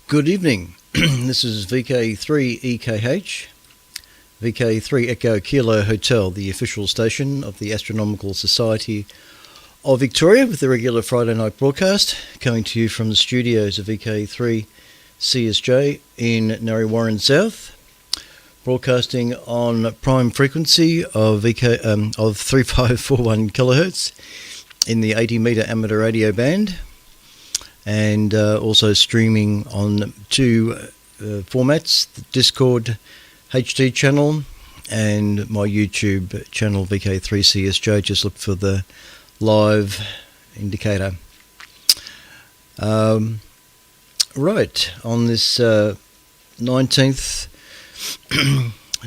Good evening. This is VK3EKH, VK3 Echo Kilo Hotel, the official station of the Astronomical Society of Victoria, with the regular Friday night broadcast coming to you from the studios of VK3 CSJ in Narre Warren South, broadcasting on prime frequency of 3541 kilohertz in the 80 meter amateur radio band, and also streaming on two formats: the Discord HD channel and my YouTube channel VK3CSJ. Just look for the live indicator. Right, on this 19th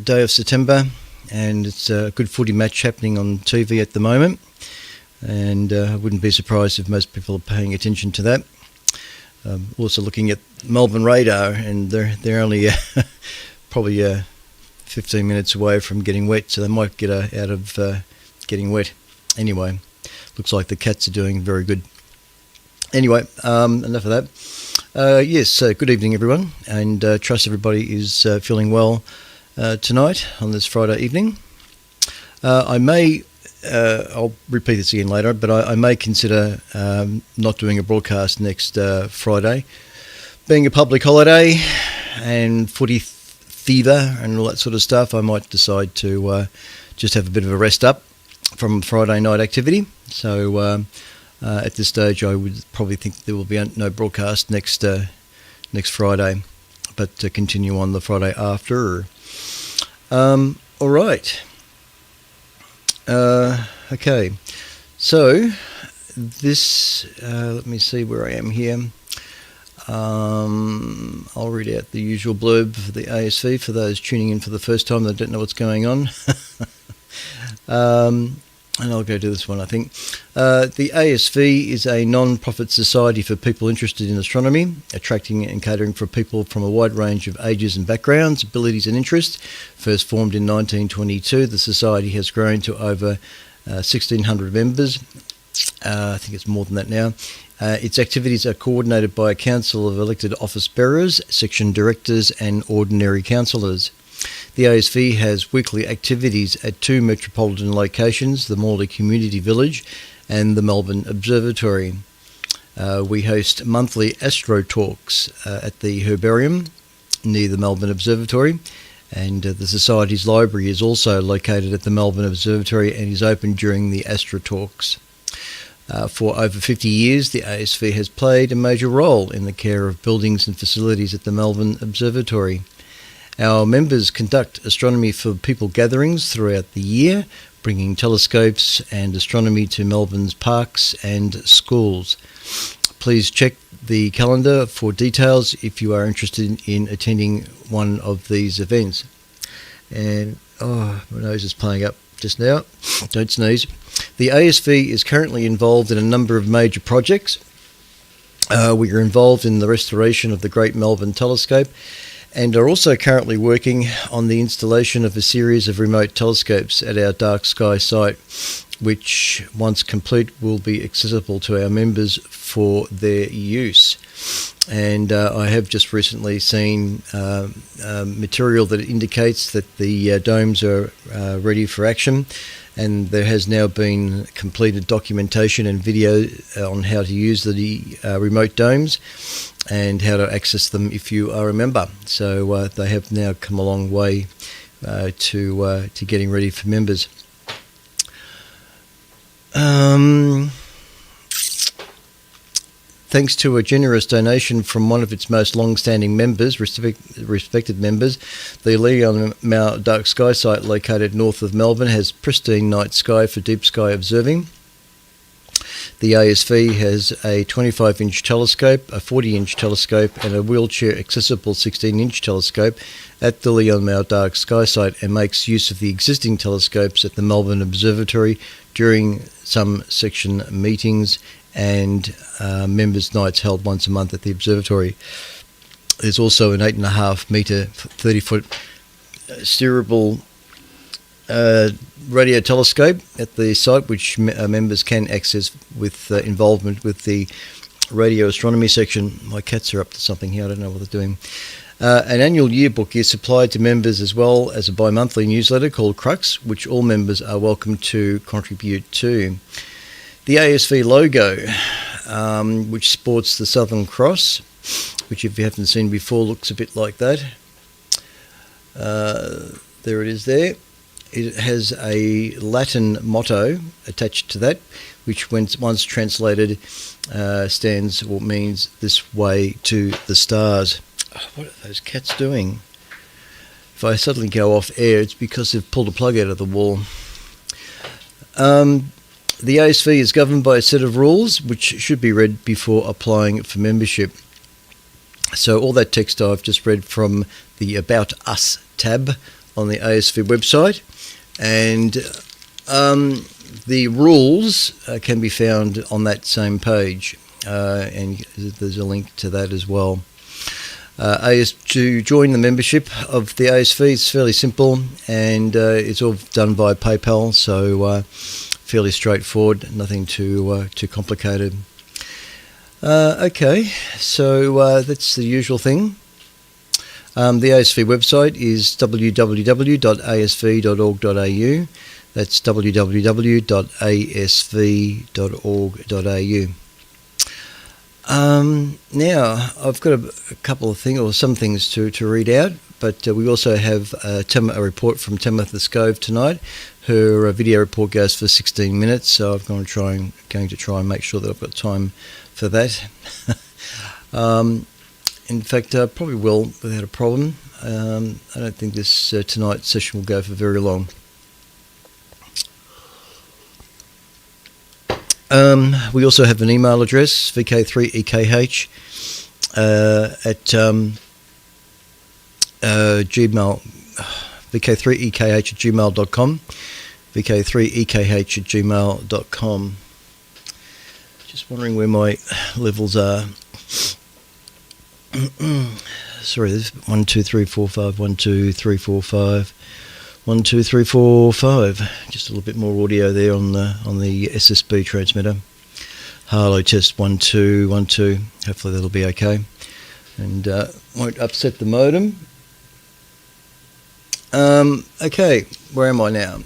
day of September, and it's a good footy match happening on TV at the moment, and I wouldn't be surprised if most people are paying attention to that. Also looking at Melbourne radar, and they're only probably 15 minutes away from getting wet, so they might get out of getting wet. Anyway, looks like the Cats are doing very good. Anyway, enough of that. Yes, good evening everyone, and trust everybody is feeling well tonight on this Friday evening. I'll repeat this again later, but I may consider not doing a broadcast next Friday. Being a public holiday and footy fever and all that sort of stuff, I might decide to just have a bit of a rest up from Friday night activity. So at this stage, I would probably think there will be no broadcast next Friday, but to continue on the Friday after. All right. Okay, so this, let me see where I am here. I'll read out the usual blurb for the ASV for those tuning in for the first time that don't know what's going on. And I'll go to this one, I think. The ASV is a non-profit society for people interested in astronomy, attracting and catering for people from a wide range of ages and backgrounds, abilities and interests. First formed in 1922, the society has grown to over 1,600 members. I think it's more than that now. Its activities are coordinated by a council of elected office bearers, section directors and ordinary councillors. The ASV has weekly activities at two metropolitan locations, the Morley Community Village and the Melbourne Observatory. We host monthly Astro Talks at the Herbarium near the Melbourne Observatory, and the Society's library is also located at the Melbourne Observatory and is open during the Astro Talks. For over 50 years, the ASV has played a major role in the care of buildings and facilities at the Melbourne Observatory. Our members conduct astronomy for people gatherings throughout the year, bringing telescopes and astronomy to Melbourne's parks and schools. Please check the calendar for details if you are interested in attending one of these events. And, my nose is playing up just now. Don't sneeze. The ASV is currently involved in a number of major projects. We are involved in the restoration of the Great Melbourne Telescope, and are also currently working on the installation of a series of remote telescopes at our dark sky site, which, once complete, will be accessible to our members for their use. And I have just recently seen material that indicates that the domes are ready for action, and there has now been completed documentation and video on how to use the remote domes and how to access them if you are a member. So they have now come a long way to getting ready for members. Thanks to a generous donation from one of its most long-standing members, respected members, the Leon Mao Dark Sky site located north of Melbourne has pristine night sky for deep sky observing. The ASV has a 25-inch telescope, a 40-inch telescope and a wheelchair-accessible 16-inch telescope at the Leon Mao Dark Sky site, and makes use of the existing telescopes at the Melbourne Observatory during some section meetings and members' nights held once a month at the observatory. There's also an 8.5 metre, 30-foot steerable radio telescope at the site, which members can access with involvement with the radio astronomy section. My cats are up to something here. I don't know what they're doing. An annual yearbook is supplied to members, as well as a bi-monthly newsletter called Crux, which all members are welcome to contribute to. The ASV logo, which sports the Southern Cross, which if you haven't seen before looks a bit like that. There it is there. It has a Latin motto attached to that, which once translated stands or means "this way to the stars." Oh, what are those cats doing? If I suddenly go off air, it's because they've pulled a plug out of the wall. The ASV is governed by a set of rules which should be read before applying for membership. So all that text I've just read from the About Us tab on the ASV website, and the rules can be found on that same page, and there's a link to that as well. To join the membership of the ASV, it's fairly simple, and it's all done via PayPal, so fairly straightforward, nothing too complicated. Okay, so that's the usual thing. The ASV website is www.asv.org.au. That's www.asv.org.au. Now, I've got a couple of things, or some things to read out, but we also have a report from Tamitha Scove tonight. Her video report goes for 16 minutes, so I'm going to try and make sure that I've got time for that. In fact, I probably will without a problem. I don't think this tonight's session will go for very long. We also have an email address, vk3ekh at Gmail, vk3ekh@gmail.com, vk3ekh@gmail.com. Just wondering where my levels are. Sorry, there's 1, 2, 3, 4, 5, 1, 2, 3, 4, 5, 1, 2, 3, 4, 5. Just a little bit more audio there on the SSB transmitter. Hello, test 1, 2, 1, 2. Hopefully that'll be okay, and won't upset the modem. Okay, where am I now?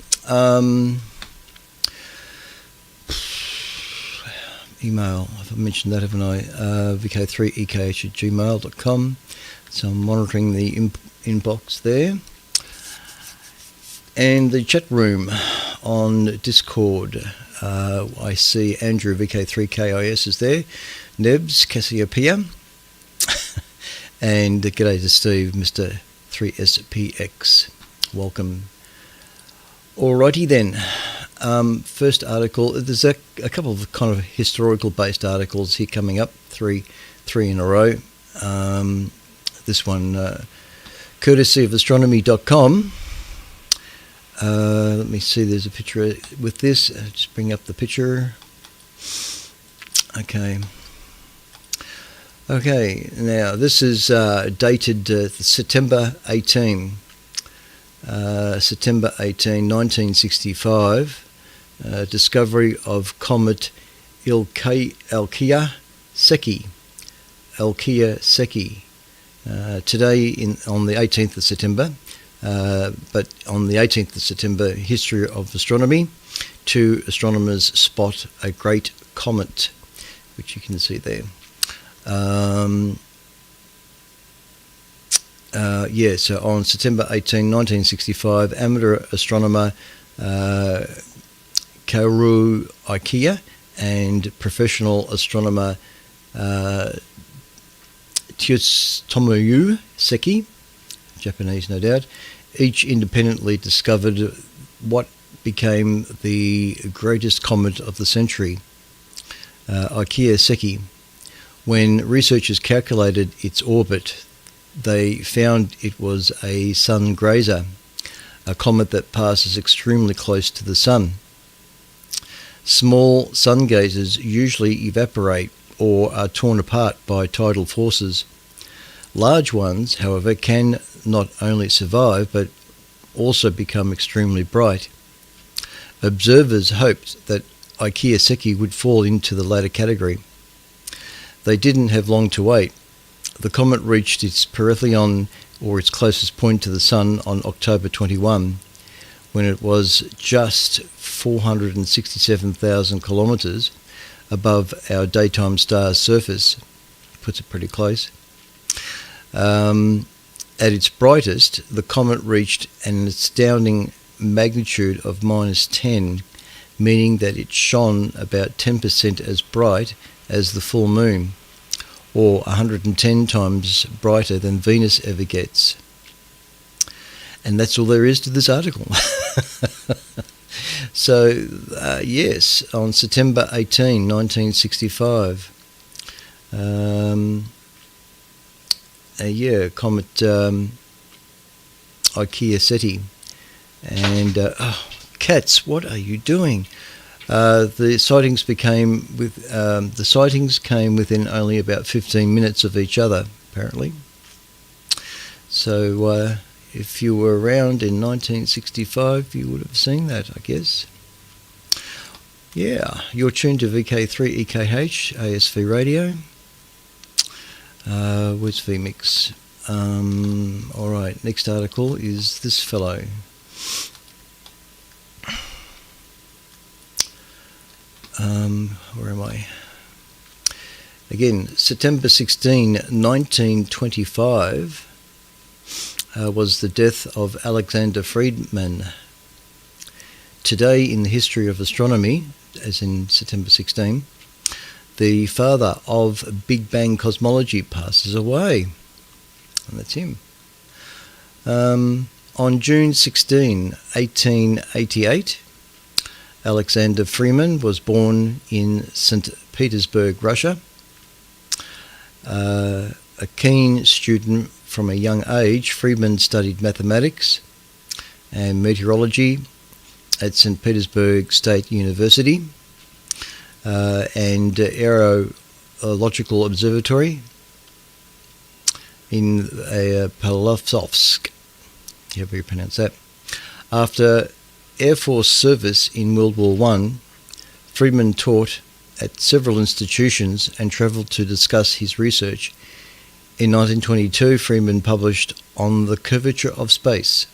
Email, I've mentioned that, haven't I? vk3ekh@gmail.com. So I'm monitoring the inbox there. And the chat room on Discord. I see Andrew, VK3KIS, is there. Nebs, Cassiopeia. And g'day to Steve, Mr. 3SPX. Welcome. Alrighty then. First article, there's a couple of kind of historical based articles here coming up, three in a row. This one courtesy of astronomy.com. Let me see, there's a picture with this. Just bring up the picture. Okay, now this is dated September 18, 1965. Discovery of comet Alkia Secchi. Today on the 18th of September, but on the 18th of September, history of astronomy, 2 astronomers spot a great comet, which you can see there. So on September 18, 1965, amateur astronomer Kaoru Ikea and professional astronomer Tsutomu Secchi, Japanese no doubt, each independently discovered what became the greatest comet of the century, Ikea Secchi. When researchers calculated its orbit, they found it was a sun grazer, a comet that passes extremely close to the sun. Small sun gazers usually evaporate or are torn apart by tidal forces. Large ones, however, can not only survive but also become extremely bright. Observers hoped that Ikea Secchi would fall into the latter category. They didn't have long to wait. The comet reached its perihelion, or its closest point to the Sun, on October 21, when it was just 467,000 kilometres above our daytime star's surface. Puts it pretty close. At its brightest, the comet reached an astounding magnitude of -10, meaning that it shone about 10% as bright as the full moon, or 110 times brighter than Venus ever gets. And that's all there is to this article. So, yes, on September 18, 1965, comet Ikea Seti. And, cats, what are you doing? The sightings came within only about 15 minutes of each other, apparently. So, if you were around in 1965, you would have seen that, I guess. Yeah, you're tuned to VK3 EKH ASV Radio. Where's VMix? Alright, next article is this fellow. Where am I? Again, September 16, 1925 was the death of Alexander Friedmann. Today in the history of astronomy, as in September 16, the father of Big Bang cosmology passes away. And that's him. On June 16, 1888, Alexander Friedmann was born in St. Petersburg, Russia. A keen student from a young age, Friedmann studied mathematics and meteorology at St. Petersburg State University and Aerological Observatory in Pavlovsk, however you pronounce that. After Air Force service in World War I, Friedmann taught at several institutions and travelled to discuss his research. In 1922, Friedmann published On the Curvature of Space,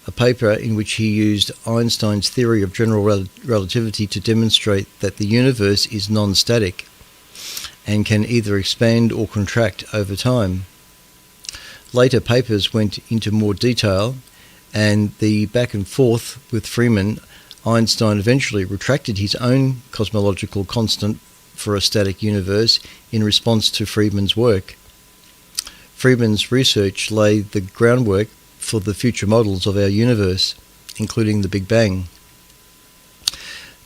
a paper in which he used Einstein's theory of general relativity to demonstrate that the universe is non-static and can either expand or contract over time. Later papers went into more detail, and the back and forth with Friedmann, Einstein eventually retracted his own cosmological constant for a static universe in response to Friedmann's work. Friedmann's research laid the groundwork for the future models of our universe, including the Big Bang,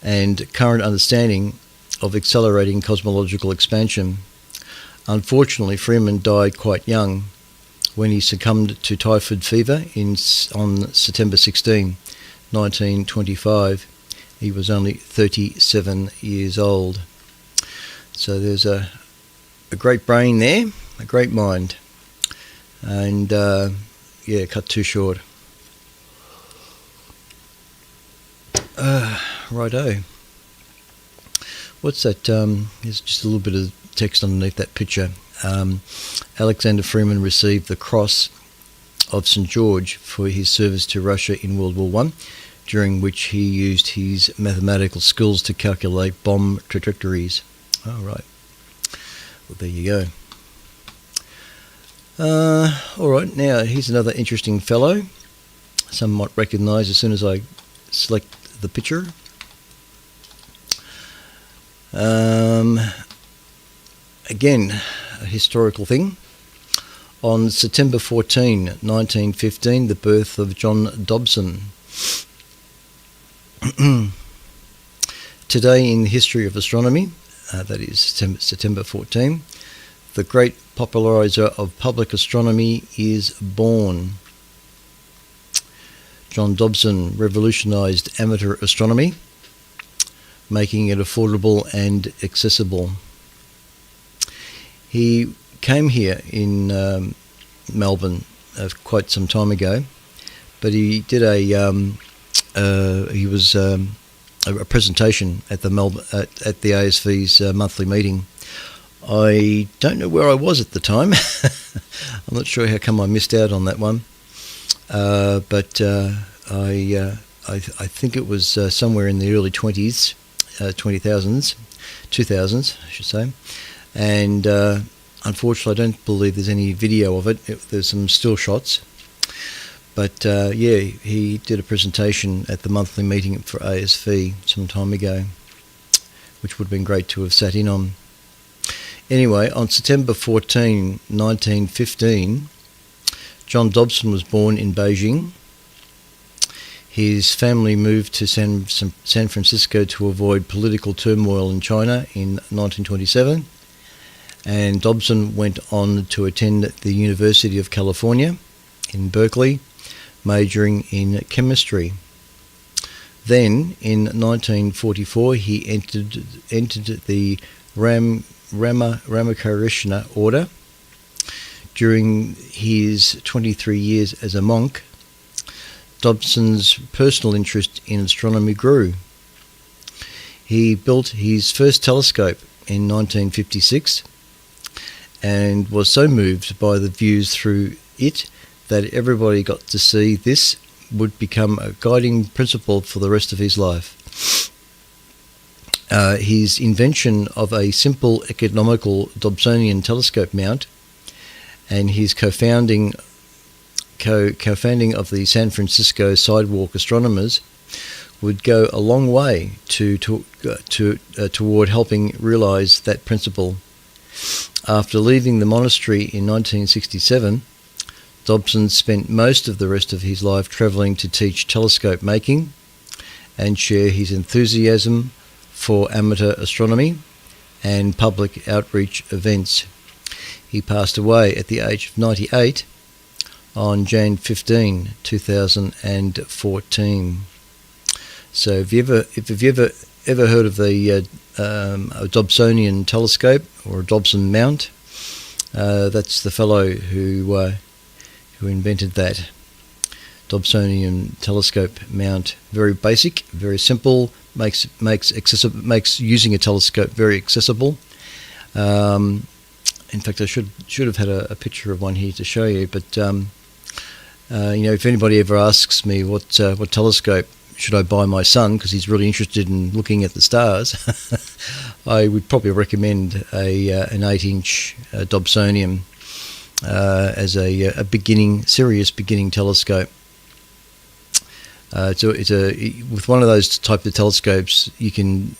and current understanding of accelerating cosmological expansion. Unfortunately, Friedmann died quite young when he succumbed to typhoid fever on September 16, 1925. He was only 37 years old. So there's a great brain there, a great mind. And cut too short. Righto. What's that? There's just a little bit of text underneath that picture. Alexander Friedmann received the Cross of St. George for his service to Russia in World War I, during which he used his mathematical skills to calculate bomb trajectories. All right. Well, there you go. All right, now here's another interesting fellow. Some might recognise as soon as I select the picture. Again, a historical thing. On September 14, 1915, the birth of John Dobson. Today in the history of astronomy, that is September 14, the great populariser of public astronomy is born. John Dobson revolutionised amateur astronomy, making it affordable and accessible. He came here in Melbourne quite some time ago, but he did a presentation at the ASV's monthly meeting I don't know where I was at the time. I'm not sure how come I missed out on that one. But I think it was somewhere in the early 2000s, I should say. And unfortunately, I don't believe there's any video of it. There's some still shots. But yeah, he did a presentation at the monthly meeting for ASV some time ago, which would have been great to have sat in on. Anyway, on September 14, 1915, John Dobson was born in Beijing. His family moved to San Francisco to avoid political turmoil in China in 1927, and Dobson went on to attend the University of California in Berkeley, majoring in chemistry. Then, in 1944, he entered the Ramakrishna order. During his 23 years as a monk, Dobson's personal interest in astronomy grew. He built his first telescope in 1956 and was so moved by the views through it that everybody got to see this would become a guiding principle for the rest of his life. His invention of a simple economical Dobsonian telescope mount and his co-founding of the San Francisco Sidewalk Astronomers would go a long way toward helping realize that principle. After leaving the monastery in 1967, Dobson spent most of the rest of his life travelling to teach telescope making and share his enthusiasm for amateur astronomy and public outreach events. He passed away at the age of 98 on Jan 15, 2014. So if you've ever heard of the a Dobsonian telescope or a Dobson mount, that's the fellow who invented that Dobsonian telescope mount. Very basic, very simple, makes using a telescope very accessible. In fact, I should have had a picture of one here to show you. But if anybody ever asks me what telescope should I buy my son, because he's really interested in looking at the stars, I would probably recommend an 8-inch Dobsonian as a serious beginning telescope. So with one of those type of telescopes, you can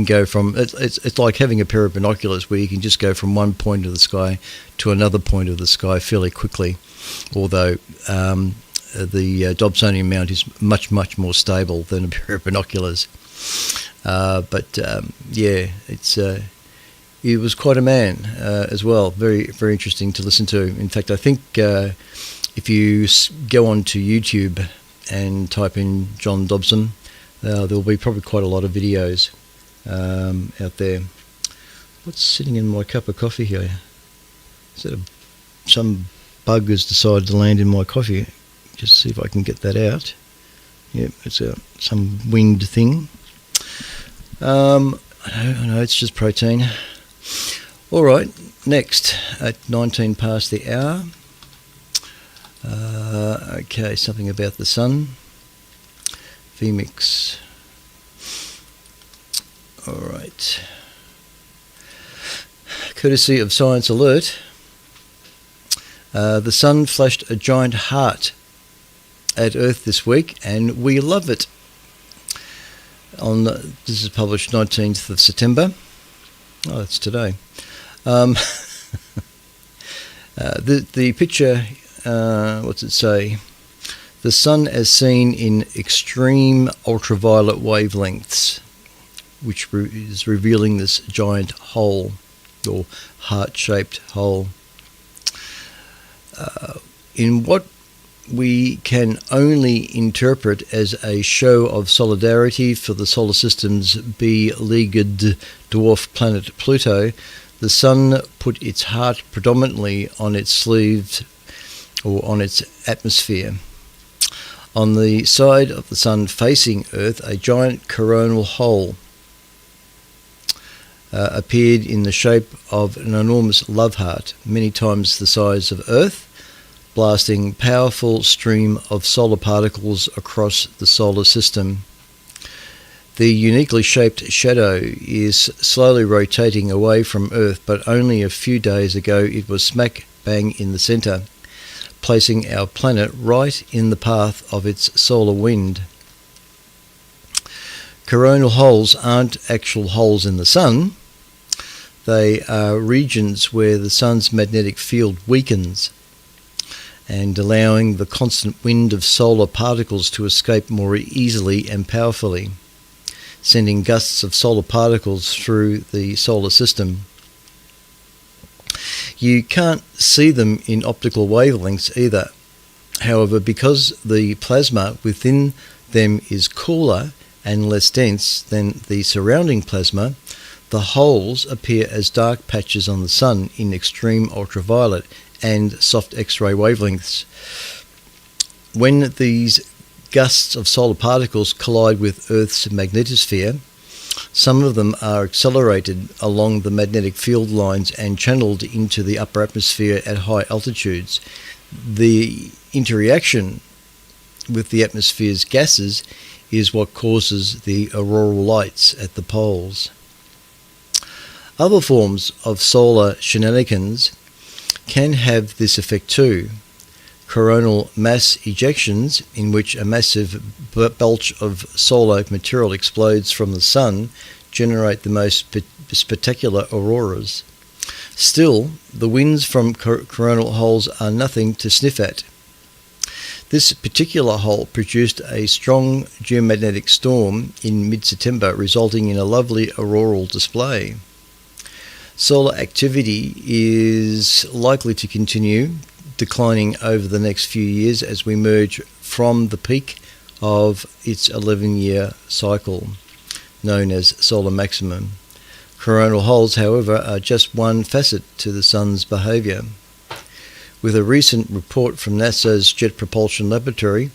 go from it's like having a pair of binoculars where you can just go from one point of the sky to another point of the sky fairly quickly. Although the Dobsonian mount is much more stable than a pair of binoculars. He was quite a man as well. Very interesting to listen to. In fact, I think if you go onto YouTube and type in John Dobson, there'll be probably quite a lot of videos out there. What's sitting in my cup of coffee here? Is that some bug has decided to land in my coffee? Just see if I can get that out. Yep, it's some winged thing. I know, it's just protein. All right, next at 19 past the hour. Okay, something about the sun. VMix. All right. Courtesy of Science Alert, the sun flashed a giant heart at Earth this week, and we love it. This is published 19th of September. Oh, that's today. The picture, what's it say? The sun as seen in extreme ultraviolet wavelengths, which is revealing this giant hole, or heart-shaped hole. In what we can only interpret as a show of solidarity for the solar system's B-leagued dwarf planet Pluto, the sun put its heart predominantly on its sleeve, or on its atmosphere. On the side of the sun facing Earth, a giant coronal hole appeared in the shape of an enormous love heart, many times the size of Earth, blasting powerful stream of solar particles across the solar system. The uniquely shaped shadow is slowly rotating away from Earth, but only a few days ago it was smack bang in the centre, placing our planet right in the path of its solar wind. Coronal holes aren't actual holes in the Sun. They are regions where the Sun's magnetic field weakens and allowing the constant wind of solar particles to escape more easily and powerfully, sending gusts of solar particles through the solar system. You can't see them in optical wavelengths either. However, because the plasma within them is cooler and less dense than the surrounding plasma, the holes appear as dark patches on the Sun in extreme ultraviolet and soft X-ray wavelengths. When these gusts of solar particles collide with Earth's magnetosphere, some of them are accelerated along the magnetic field lines and channeled into the upper atmosphere at high altitudes. The interaction with the atmosphere's gases is what causes the auroral lights at the poles. Other forms of solar shenanigans can have this effect too. Coronal mass ejections, in which a massive belch of solar material explodes from the Sun, generate the most spectacular auroras. Still, the winds from coronal holes are nothing to sniff at. This particular hole produced a strong geomagnetic storm in mid-September, resulting in a lovely auroral display. Solar activity is likely to continue declining over the next few years as we emerge from the peak of its 11-year cycle, known as solar maximum. Coronal holes, however, are just one facet to the Sun's behaviour. With a recent report from NASA's Jet Propulsion Laboratory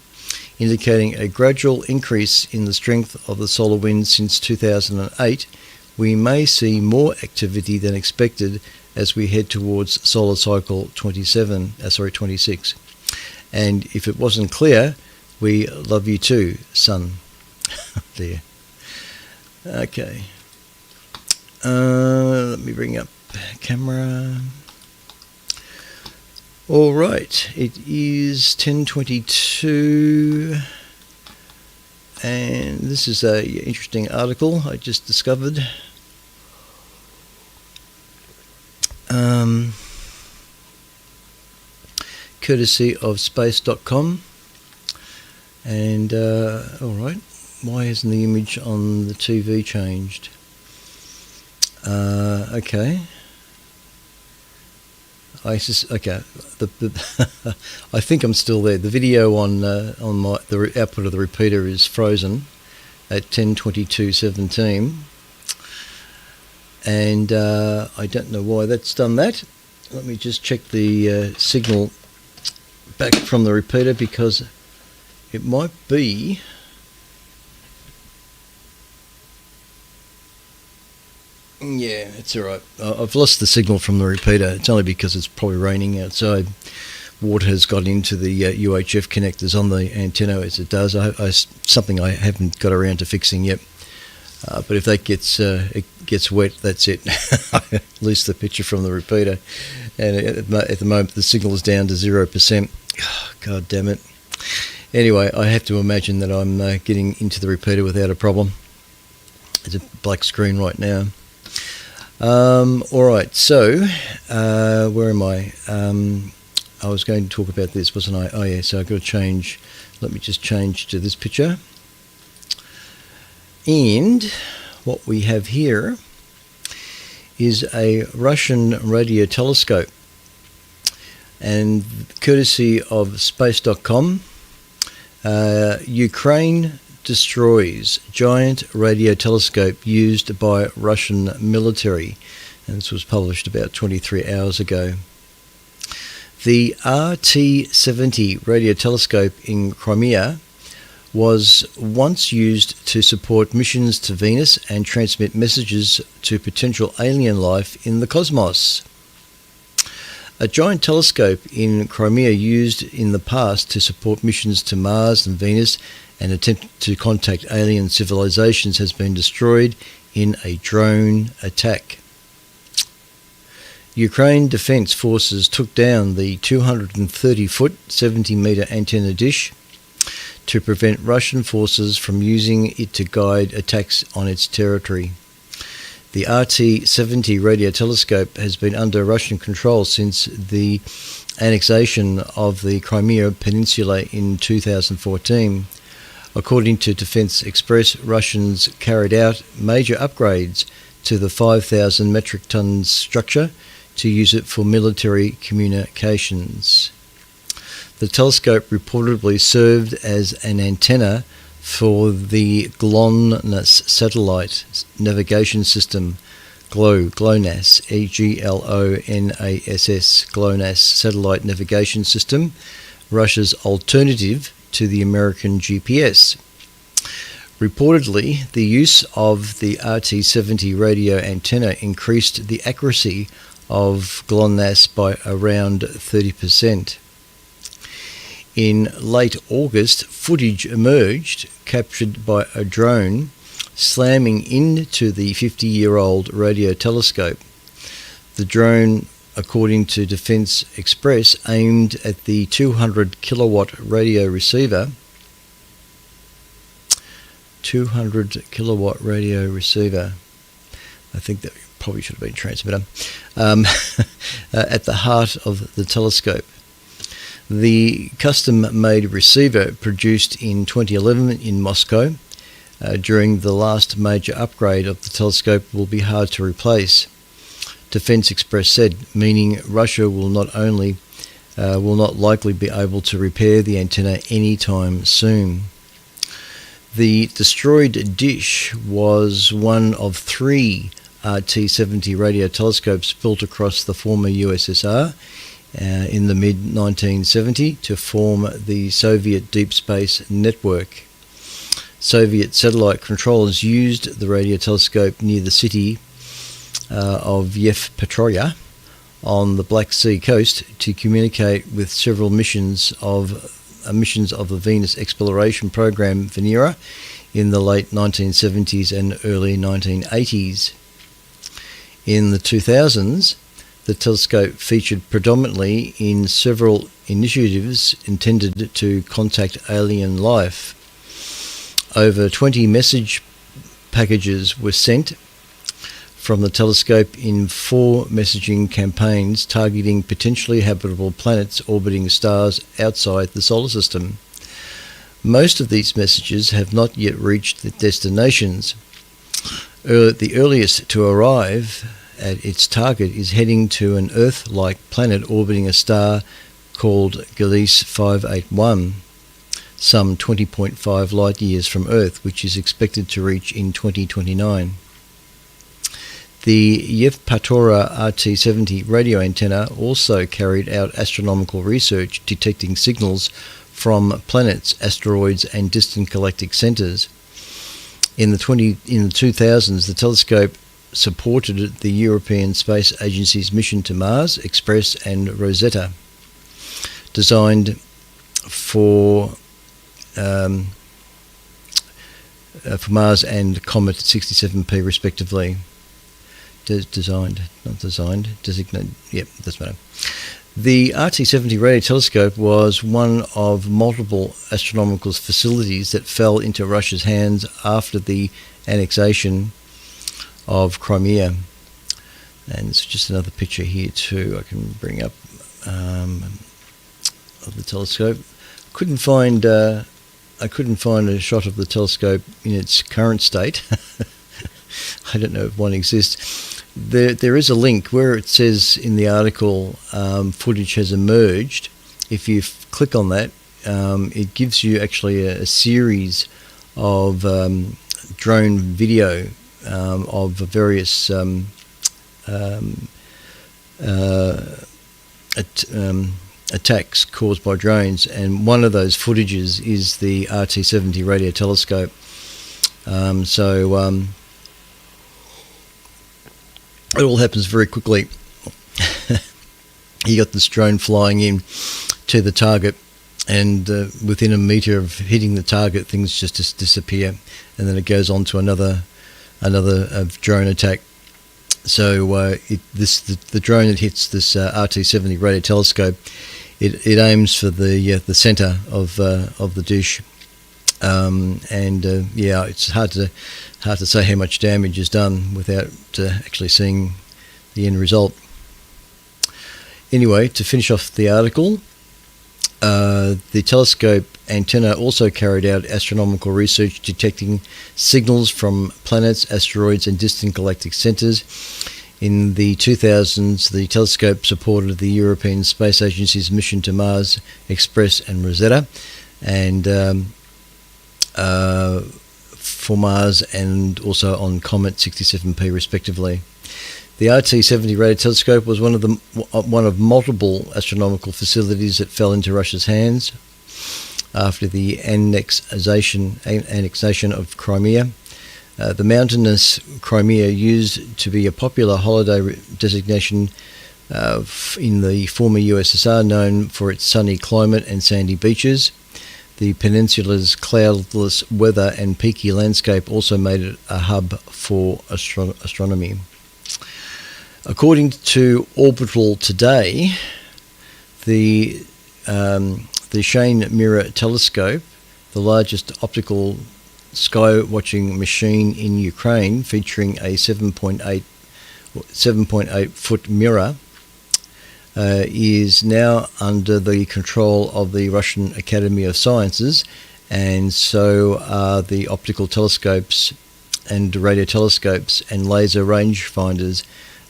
indicating a gradual increase in the strength of the solar wind since 2008, we may see more activity than expected as we head towards solar cycle 26. And if it wasn't clear, we love you too, Sun. There. Okay. Let me bring up camera. All right. It is 10:22. And this is a interesting article I just discovered. Courtesy of space.com. And alright, why hasn't the image on the TV changed? Okay. I think I'm still there. The video on the output of the repeater is frozen at 10:22:17, and I don't know why that's done that. Let me just check the signal back from the repeater, because it might be. Yeah, it's all right. I've lost the signal from the repeater. It's only because it's probably raining outside. Water has got into the UHF connectors on the antenna, as it does. Something I haven't got around to fixing yet. But if that gets wet, that's it. I lose the picture from the repeater, and at the moment the signal is down to 0%. Oh, God damn it. Anyway, I have to imagine that I'm getting into the repeater without a problem. It's a black screen right now. Alright, so where am I? I was going to talk about this, wasn't I? Oh yeah, so I've got to change. Let me just change to this picture. And what we have here is a Russian radio telescope. And courtesy of space.com, Ukraine destroys giant radio telescope used by Russian military. And this was published about 23 hours ago. The RT-70 radio telescope in Crimea was once used to support missions to Venus and transmit messages to potential alien life in the cosmos. A giant telescope in Crimea used in the past to support missions to Mars and Venus and attempt to contact alien civilizations has been destroyed in a drone attack. Ukraine Defense Forces took down the 230-foot, 70-meter antenna dish to prevent Russian forces from using it to guide attacks on its territory. The RT-70 radio telescope has been under Russian control since the annexation of the Crimea Peninsula in 2014. According to Defense Express, Russians carried out major upgrades to the 5,000 metric tons structure to use it for military communications. The telescope reportedly served as an antenna for the GLONASS satellite navigation system, GLONASS, E-G-L-O-N-A-S-S, GLONASS satellite navigation system, Russia's alternative to the American GPS. Reportedly, the use of the RT-70 radio antenna increased the accuracy of GLONASS by around 30%. In late August, footage emerged captured by a drone slamming into the 50-year-old radio telescope. The drone, according to Defense Express, aimed at the 200-kilowatt radio receiver. 200-kilowatt radio receiver. I think that probably should have been transmitter. At the heart of the telescope. The custom-made receiver produced in 2011 in Moscow during the last major upgrade of the telescope will be hard to replace, Defense Express said, meaning Russia will not likely be able to repair the antenna anytime soon. The destroyed dish was one of 3 RT-70 radio telescopes built across the former USSR in the mid-1970s to form the Soviet Deep Space Network. Soviet satellite controllers used the radio telescope near the city of Yevpatoria on the Black Sea coast to communicate with several missions of the Venus exploration program Venera in the late 1970s and early 1980s. In the 2000s, the telescope featured predominantly in several initiatives intended to contact alien life. Over 20 message packages were sent from the telescope in 4 messaging campaigns targeting potentially habitable planets orbiting stars outside the solar system. Most of these messages have not yet reached their destinations. The earliest to arrive at its target is heading to an Earth-like planet orbiting a star called Gliese 581, some 20.5 light years from Earth, which is expected to reach in 2029. The Yevpatoria RT-70 radio antenna also carried out astronomical research detecting signals from planets, asteroids, and distant galactic centers. In the 2000s, the telescope supported the European Space Agency's mission to Mars, Express, and Rosetta, designed for Mars and Comet 67P respectively. Designated. Yep, doesn't matter. The RT-70 radio telescope was one of multiple astronomical facilities that fell into Russia's hands after the annexation of Crimea. And it's just another picture here too I can bring up of the telescope. I couldn't find a shot of the telescope in its current state. I don't know if one exists. There is a link where it says in the article footage has emerged. If you click on that, it gives you actually a series of drone video of various attacks caused by drones, and one of those footages is the RT-70 radio telescope. It all happens very quickly. You got this drone flying in to the target, and within a metre of hitting the target, things just disappear, and then it goes on to another drone attack. So the drone that hits this RT-70 radio telescope, it aims for the centre of the dish, it's hard to say how much damage is done without actually seeing the end result. Anyway, to finish off the article, the telescope antenna also carried out astronomical research detecting signals from planets, asteroids, and distant galactic centres. In the 2000s, the telescope supported the European Space Agency's mission to Mars, Express, and Rosetta, and for Mars, and also on Comet 67P, respectively. The RT-70 radio telescope was one of multiple astronomical facilities that fell into Russia's hands after the annexation of Crimea. The mountainous Crimea used to be a popular holiday designation in the former USSR, known for its sunny climate and sandy beaches. The peninsula's cloudless weather and peaky landscape also made it a hub for astronomy. According to Orbital Today, the Shane Mirror telescope, the largest optical sky-watching machine in Ukraine, featuring a 7.8 foot mirror, is now under the control of the Russian Academy of Sciences, and so are the optical telescopes and radio telescopes and laser rangefinders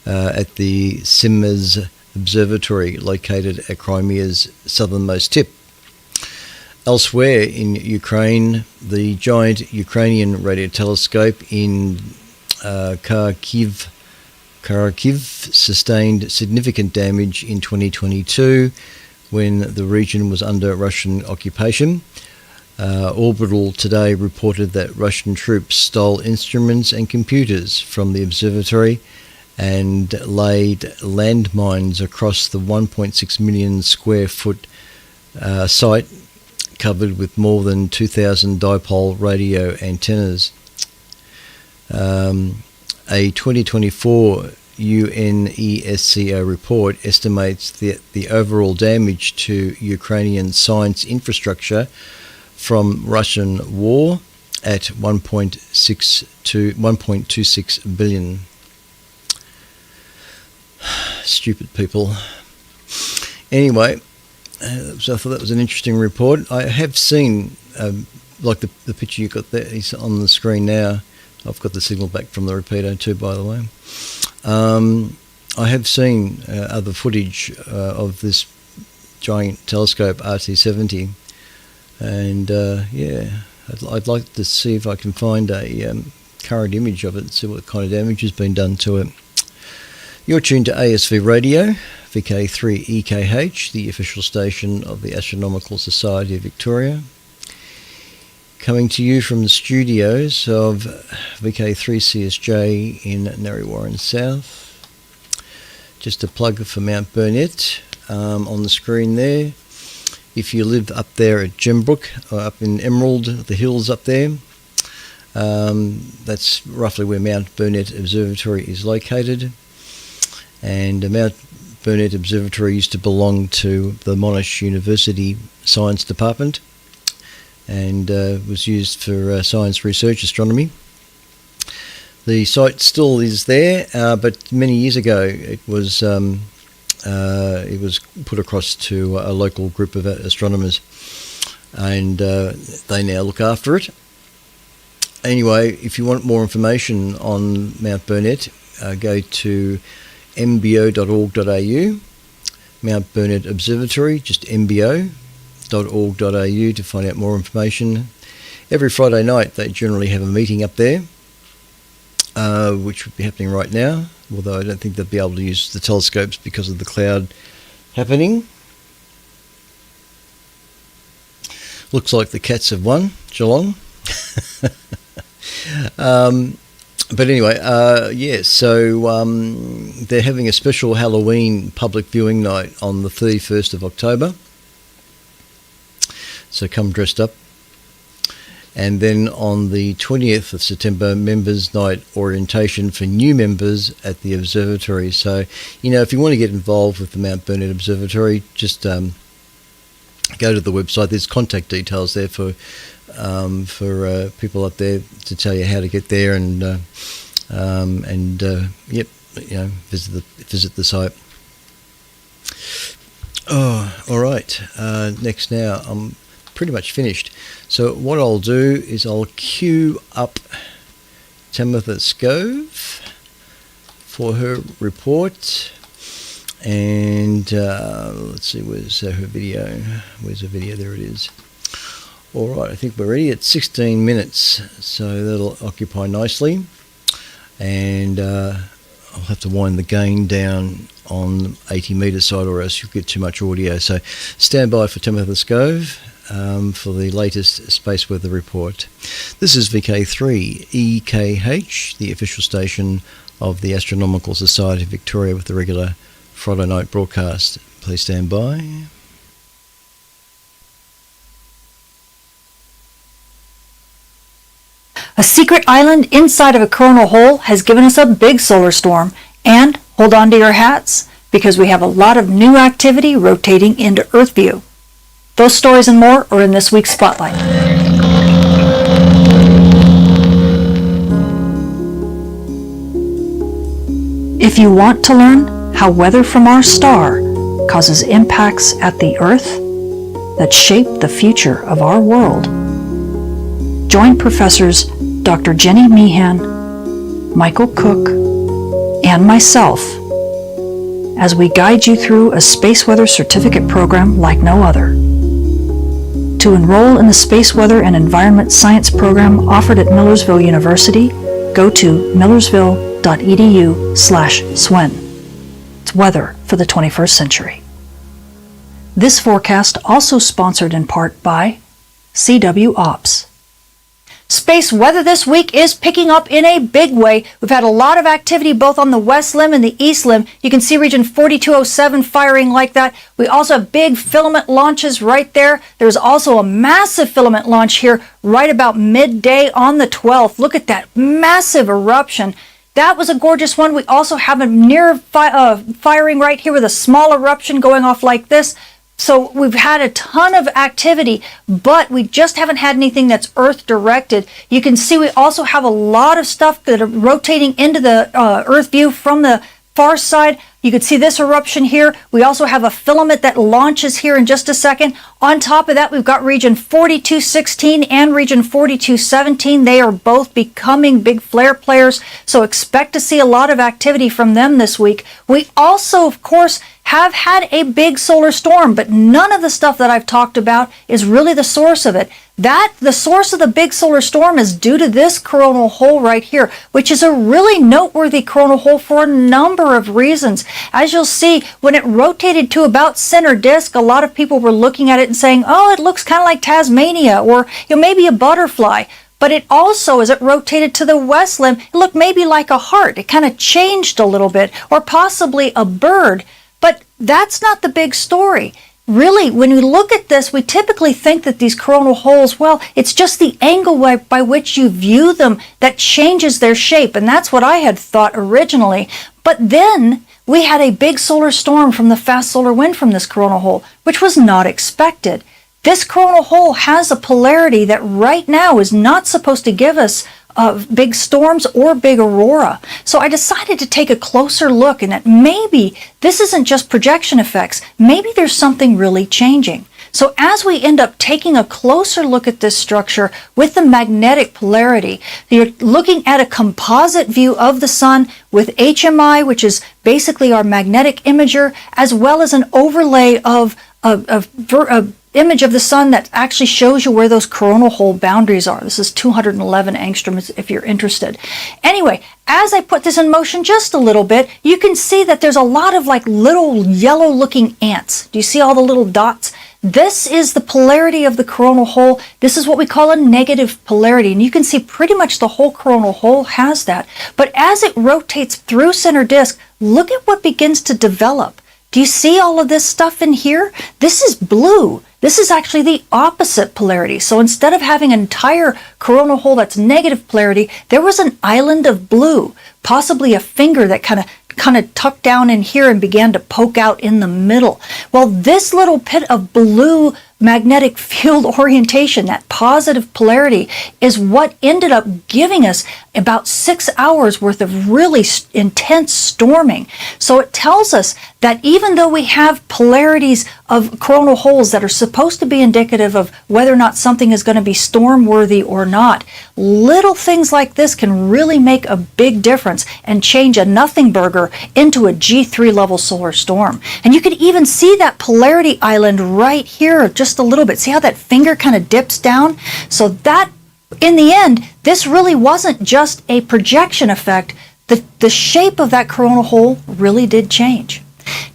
at the Simers Observatory, located at Crimea's southernmost tip. Elsewhere in Ukraine, the giant Ukrainian radio telescope in Kharkiv sustained significant damage in 2022 when the region was under Russian occupation. Orbital Today reported that Russian troops stole instruments and computers from the observatory and laid landmines across the 1.6 million square foot site, covered with more than 2,000 dipole radio antennas. A 2024 UNESCO report estimates the overall damage to Ukrainian science infrastructure from Russian war at 1.26 billion. Stupid people. Anyway, so I thought that was an interesting report. I have seen, like the picture you got there, is on the screen now. I've got the signal back from the repeater too, by the way. I have seen other footage of this giant telescope, RT-70, and I'd like to see if I can find a current image of it and see what kind of damage has been done to it. You're tuned to ASV Radio, VK3EKH, the official station of the Astronomical Society of Victoria. Coming to you from the studios of VK3CSJ in Narre South. Just a plug for Mount Burnett on the screen there. If you live up there at Gembrook, or up in Emerald, the hills up there, that's roughly where Mount Burnett Observatory is located. And Mount Burnett Observatory used to belong to the Monash University Science Department, and was used for science research, astronomy. The site still is there, but many years ago it was put across to a local group of astronomers, and they now look after it. Anyway, if you want more information on Mount Burnett, go to mbo.org.au, Mount Burnett Observatory, just mbo.org.au to find out more information. Every Friday night they generally have a meeting up there, which would be happening right now, although I don't think they'll be able to use the telescopes because of the cloud happening. Looks like the Cats have won, Geelong. But anyway, so they're having a special Halloween public viewing night on the 31st of October. So come dressed up. And then on the 20th of September, Members' Night orientation for new members at the observatory. So, if you want to get involved with the Mount Burnett Observatory, just go to the website. There's contact details there for people up there to tell you how to get there and visit the site. Oh, all right. Next now, I'm pretty much finished. So what I'll do is I'll queue up Tamitha Scove for her report. And let's see, where's her video? Where's her video? There it is. All right, I think we're ready at 16 minutes, so that'll occupy nicely. And I'll have to wind the gain down on 80 metre side or else you'll get too much audio. So stand by for Tamitha Scove for the latest space weather report. This is VK3EKH, the official station of the Astronomical Society of Victoria with the regular Friday night broadcast. Please stand by. A secret island inside of a coronal hole has given us a big solar storm. And hold on to your hats, because we have a lot of new activity rotating into Earth view. Those stories and more are in this week's Spotlight. If you want to learn how weather from our star causes impacts at the Earth that shape the future of our world, join Professors Dr. Jenny Meehan, Michael Cook, and myself as we guide you through a space weather certificate program like no other. To enroll in the Space Weather and Environment Science program offered at Millersville University, go to millersville.edu/SWEN. It's weather for the 21st century. This forecast also sponsored in part by CW Ops. Space weather this week is picking up in a big way. We've had a lot of activity both on the west limb and the east limb. You can see region 4207 firing like that. We also have big filament launches right there. There's also a massive filament launch here right about midday on the 12th. Look at that massive eruption. That was a gorgeous one. We also have a near firing right here with a small eruption going off like this. So we've had a ton of activity, but we just haven't had anything that's Earth directed. You can see we also have a lot of stuff that are rotating into the Earth view from the far side. You can see this eruption here. We also have a filament that launches here in just a second. On top of that, we've got region 4216 and region 4217. They are both becoming big flare players, so expect to see a lot of activity from them this week. We also, of course, have had a big solar storm, but none of the stuff that I've talked about is really the source of it. The source of the big solar storm is due to this coronal hole right here, which is a really noteworthy coronal hole for a number of reasons. As you'll see, when it rotated to about center disk, a lot of people were looking at it and saying, oh, it looks kind of like Tasmania, or maybe a butterfly. But it also, as it rotated to the west limb, it looked maybe like a heart. It kind of changed a little bit, or possibly a bird. But that's not the big story. Really, when we look at this, we typically think that these coronal holes, well, it's just the angle by which you view them that changes their shape. And that's what I had thought originally. But then we had a big solar storm from the fast solar wind from this coronal hole, which was not expected. This coronal hole has a polarity that right now is not supposed to give us big storms or big aurora. So I decided to take a closer look and that maybe this isn't just projection effects. Maybe there's something really changing. So as we end up taking a closer look at this structure with the magnetic polarity, you're looking at a composite view of the sun with HMI, which is basically our magnetic imager, as well as an overlay of image of the sun that actually shows you where those coronal hole boundaries are. This is 211 angstroms if you're interested. Anyway, as I put this in motion just a little bit, you can see that there's a lot of like little yellow looking ants. Do you see all the little dots? This is the polarity of the coronal hole. This is what we call a negative polarity. And you can see pretty much the whole coronal hole has that. But as it rotates through center disk, look at what begins to develop. Do you see all of this stuff in here? This is blue. This is actually the opposite polarity. So instead of having an entire coronal hole that's negative polarity, there was an island of blue, possibly a finger that kind of tucked down in here and began to poke out in the middle. Well, this little bit of blue magnetic field orientation, that positive polarity, is what ended up giving us about 6 hours worth of really intense storming. So it tells us that even though we have polarities of coronal holes that are supposed to be indicative of whether or not something is going to be storm worthy or not, little things like this can really make a big difference and change a nothing burger into a G3 level solar storm. And you can even see that polarity island right here just a little bit. See how that finger kind of dips down? So that, in the end, this really wasn't just a projection effect. The shape of that coronal hole really did change.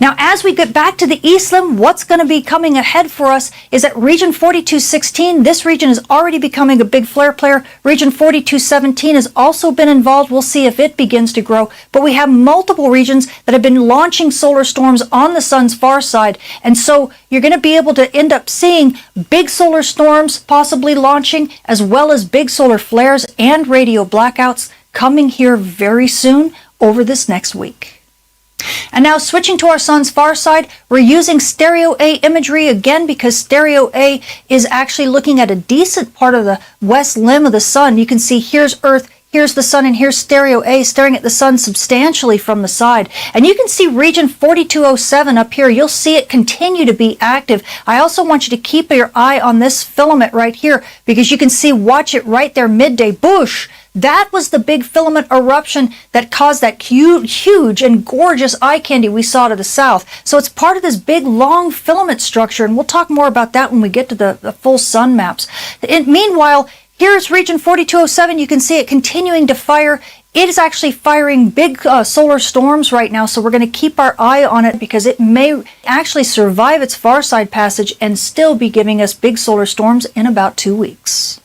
Now, as we get back to the east limb, what's going to be coming ahead for us is that region 4216, this region is already becoming a big flare player. Region 4217 has also been involved. We'll see if it begins to grow. But we have multiple regions that have been launching solar storms on the sun's far side. And so you're going to be able to end up seeing big solar storms possibly launching, as well as big solar flares and radio blackouts coming here very soon over this next week. And now switching to our sun's far side, we're using stereo A imagery again because stereo A is actually looking at a decent part of the west limb of the sun. You can see here's Earth, here's the sun, and here's stereo A staring at the sun substantially from the side. And you can see region 4207 up here. You'll see it continue to be active. I also want you to keep your eye on this filament right here because you can see, watch it right there, midday, boosh. That was the big filament eruption that caused that huge and gorgeous eye candy we saw to the south. So it's part of this big long filament structure, and we'll talk more about that when we get to the full sun maps. Meanwhile, here's region 4207. You can see it continuing to fire. It is actually firing big solar storms right now, so we're going to keep our eye on it because it may actually survive its far side passage and still be giving us big solar storms in about 2 weeks.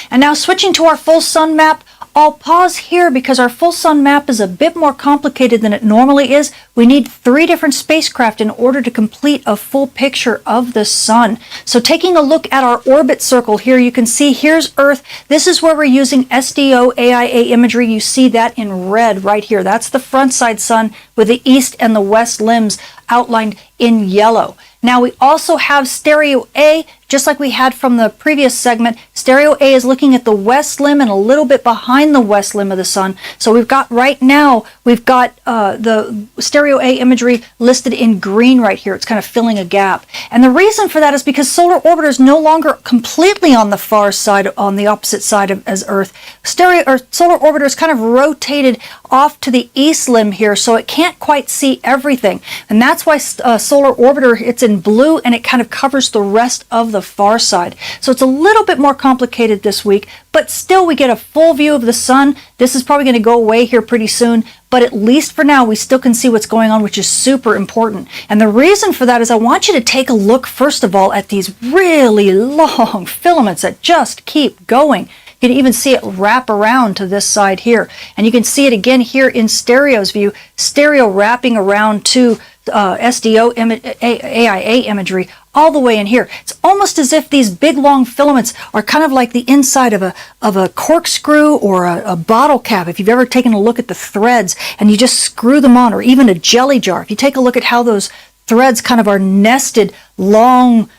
And now switching to our full sun map, I'll pause here because our full sun map is a bit more complicated than it normally is. We need 3 different spacecraft in order to complete a full picture of the sun. So taking a look at our orbit circle here, you can see here's Earth. This is where we're using SDO AIA imagery. You see that in red right here. That's the front side sun with the east and the west limbs outlined in yellow. Now we also have stereo A, just like we had from the previous segment. Stereo A is looking at the west limb and a little bit behind the west limb of the sun. So we've got right now, we've got the stereo A imagery listed in green right here. It's kind of filling a gap. And the reason for that is because solar orbiter is no longer completely on the far side, on the opposite side as Earth. Solar orbiter is kind of rotated off to the east limb here, so it can't quite see everything. And that's why solar orbiter, it's in blue and it kind of covers the rest of the far side. So it's a little bit more complicated this week, but still we get a full view of the sun. This is probably going to go away here pretty soon, but at least for now we still can see what's going on, which is super important. And the reason for that is I want you to take a look first of all at these really long filaments that just keep going. You can even see it wrap around to this side here. And you can see it again here in stereo's view, stereo wrapping around to SDO AIA imagery all the way in here. It's almost as if these big long filaments are kind of like the inside of a corkscrew or a bottle cap. If you've ever taken a look at the threads and you just screw them on, or even a jelly jar, if you take a look at how those threads kind of are nested, long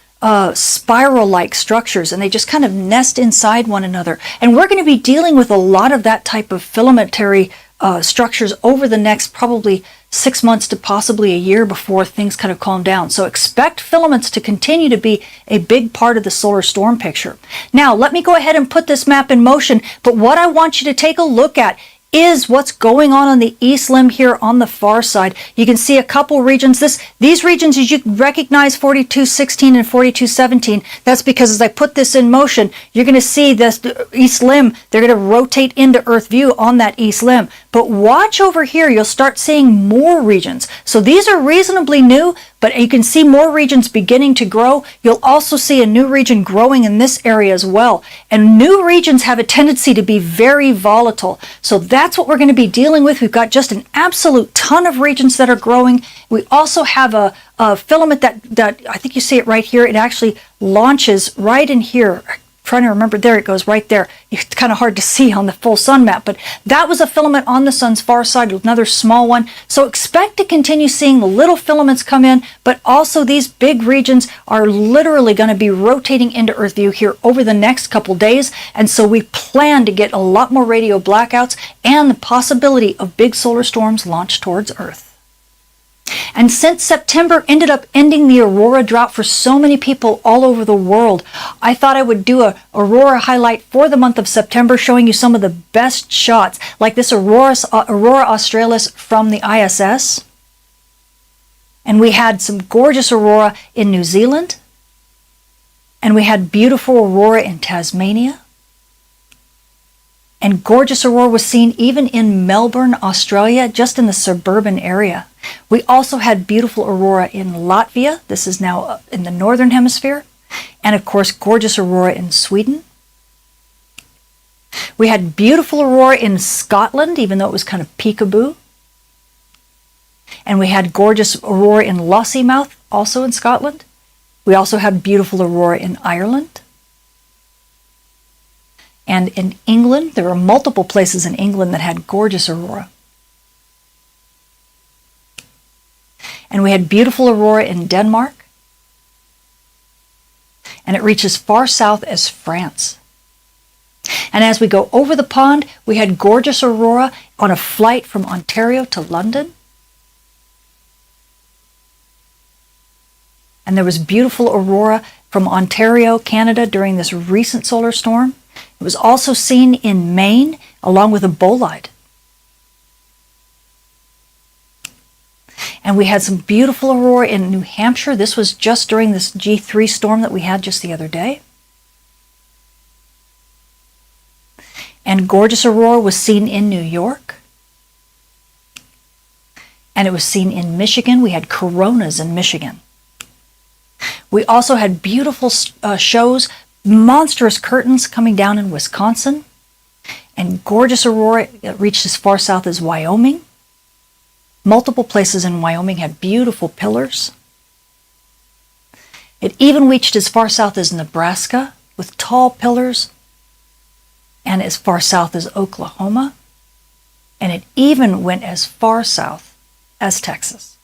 spiral-like structures, and they just kind of nest inside one another. And we're going to be dealing with a lot of that type of filamentary structures over the next probably 6 months to possibly a year before things kind of calm down. So expect filaments to continue to be a big part of the solar storm picture. Now, let me go ahead and put this map in motion, but what I want you to take a look at is what's going on the east limb here on the far side. You can see a couple regions. These regions, as you recognize 4216 and 4217, that's because as I put this in motion, you're going to see this east limb. They're going to rotate into Earth view on that east limb. But watch over here, you'll start seeing more regions. So these are reasonably new, but you can see more regions beginning to grow. You'll also see a new region growing in this area as well. And new regions have a tendency to be very volatile. So that's what we're going to be dealing with. We've got just an absolute ton of regions that are growing. We also have a filament that I think you see it right here. It actually launches right in here. Trying to remember, there it goes right there. It's kind of hard to see on the full sun map, but that was a filament on the sun's far side, another small one. So expect to continue seeing the little filaments come in, but also these big regions are literally going to be rotating into Earth view here over the next couple days. And so we plan to get a lot more radio blackouts and the possibility of big solar storms launched towards Earth. And since September ended up ending the aurora drought for so many people all over the world, I thought I would do a aurora highlight for the month of September, showing you some of the best shots, like this aurora australis from the ISS. And we had some gorgeous aurora in New Zealand. And we had beautiful aurora in Tasmania. And gorgeous aurora was seen even in Melbourne, Australia, just in the suburban area. We also had beautiful aurora in Latvia. This is now in the northern hemisphere. And of course, gorgeous aurora in Sweden. We had beautiful aurora in Scotland, even though it was kind of peekaboo. And we had gorgeous aurora in Lossiemouth, also in Scotland. We also had beautiful aurora in Ireland. And in England, there were multiple places in England that had gorgeous aurora. And we had beautiful aurora in Denmark. And it reaches far south as France. And as we go over the pond, we had gorgeous aurora on a flight from Ontario to London. And there was beautiful aurora from Ontario, Canada during this recent solar storm. It was also seen in Maine, along with a bolide. And we had some beautiful aurora in New Hampshire. This was just during this G3 storm that we had just the other day. And gorgeous aurora was seen in New York. And it was seen in Michigan. We had coronas in Michigan. We also had beautiful shows, monstrous curtains coming down in Wisconsin. And gorgeous aurora reached as far south as Wyoming. Multiple places in Wyoming had beautiful pillars. It even reached as far south as Nebraska with tall pillars, and as far south as Oklahoma. And it even went as far south as Texas.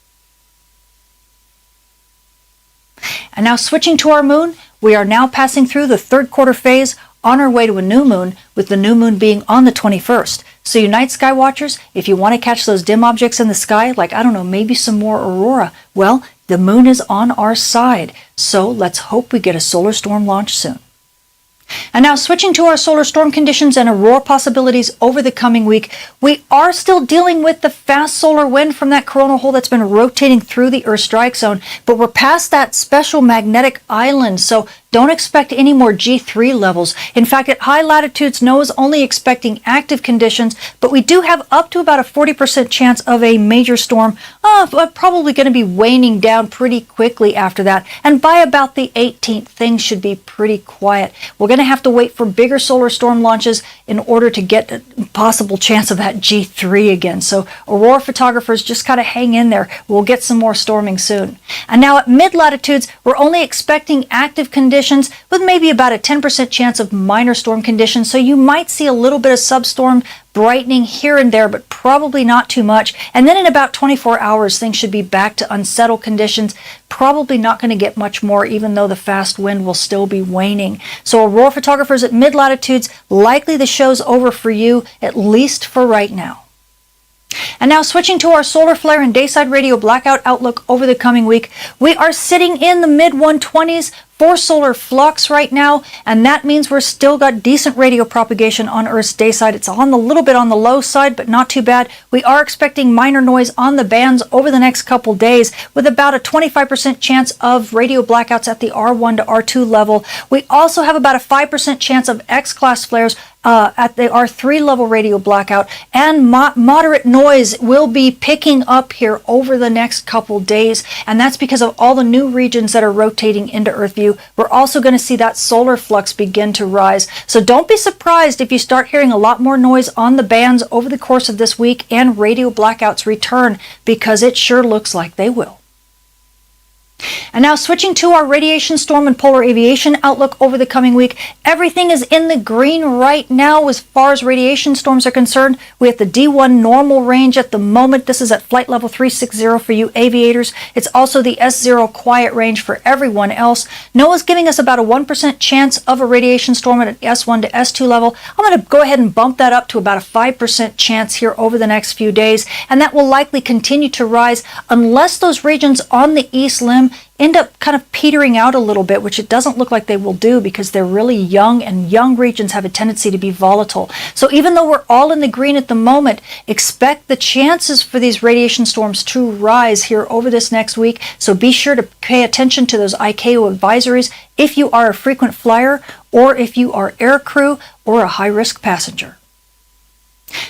And now switching to our moon, we are now passing through the third quarter phase on our way to a new moon, with the new moon being on the 21st. So you night sky watchers, if you want to catch those dim objects in the sky, like, I don't know, maybe some more aurora, well, the moon is on our side. So let's hope we get a solar storm launch soon. And now switching to our solar storm conditions and aurora possibilities over the coming week, we are still dealing with the fast solar wind from that coronal hole that's been rotating through the Earth strike zone, but we're past that special magnetic island, so don't expect any more G3 levels. In fact, at high latitudes, NOAA's only expecting active conditions, but we do have up to about a 40% chance of a major storm, but probably going to be waning down pretty quickly after that. And by about the 18th, things should be pretty quiet. We're going to have to wait for bigger solar storm launches in order to get a possible chance of that G3 again. So aurora photographers, just kind of hang in there. We'll get some more storming soon. And now at mid-latitudes, we're only expecting active conditions with maybe about a 10% chance of minor storm conditions. So you might see a little bit of substorm brightening here and there, but probably not too much. And then in about 24 hours, things should be back to unsettled conditions. Probably not going to get much more, even though the fast wind will still be waning. So aurora photographers at mid-latitudes, likely the show's over for you, at least for right now. And now switching to our solar flare and dayside radio blackout outlook over the coming week, we are sitting in the mid-120s for solar flux right now, and that means we're still got decent radio propagation on Earth's day side. It's on the little bit on the low side, but not too bad. We are expecting minor noise on the bands over the next couple days, with about a 25% chance of radio blackouts at the R1 to R2 level. We also have about a 5% chance of X-class flares at the R3 level radio blackout, and moderate noise will be picking up here over the next couple days, and that's because of all the new regions that are rotating into Earth view. We're also going to see that solar flux begin to rise. So don't be surprised if you start hearing a lot more noise on the bands over the course of this week and radio blackouts return, because it sure looks like they will. And now switching to our radiation storm and polar aviation outlook over the coming week, everything is in the green right now as far as radiation storms are concerned. We have the D1 normal range at the moment. This is at flight level 360 for you aviators. It's also the S0 quiet range for everyone else. NOAA's giving us about a 1% chance of a radiation storm at an S1 to S2 level. I'm going to go ahead and bump that up to about a 5% chance here over the next few days, and that will likely continue to rise unless those regions on the east limb end up kind of petering out a little bit, which it doesn't look like they will do because they're really young, and young regions have a tendency to be volatile. So even though we're all in the green at the moment, expect the chances for these radiation storms to rise here over this next week. So be sure to pay attention to those ICAO advisories if you are a frequent flyer, or if you are air crew or a high-risk passenger.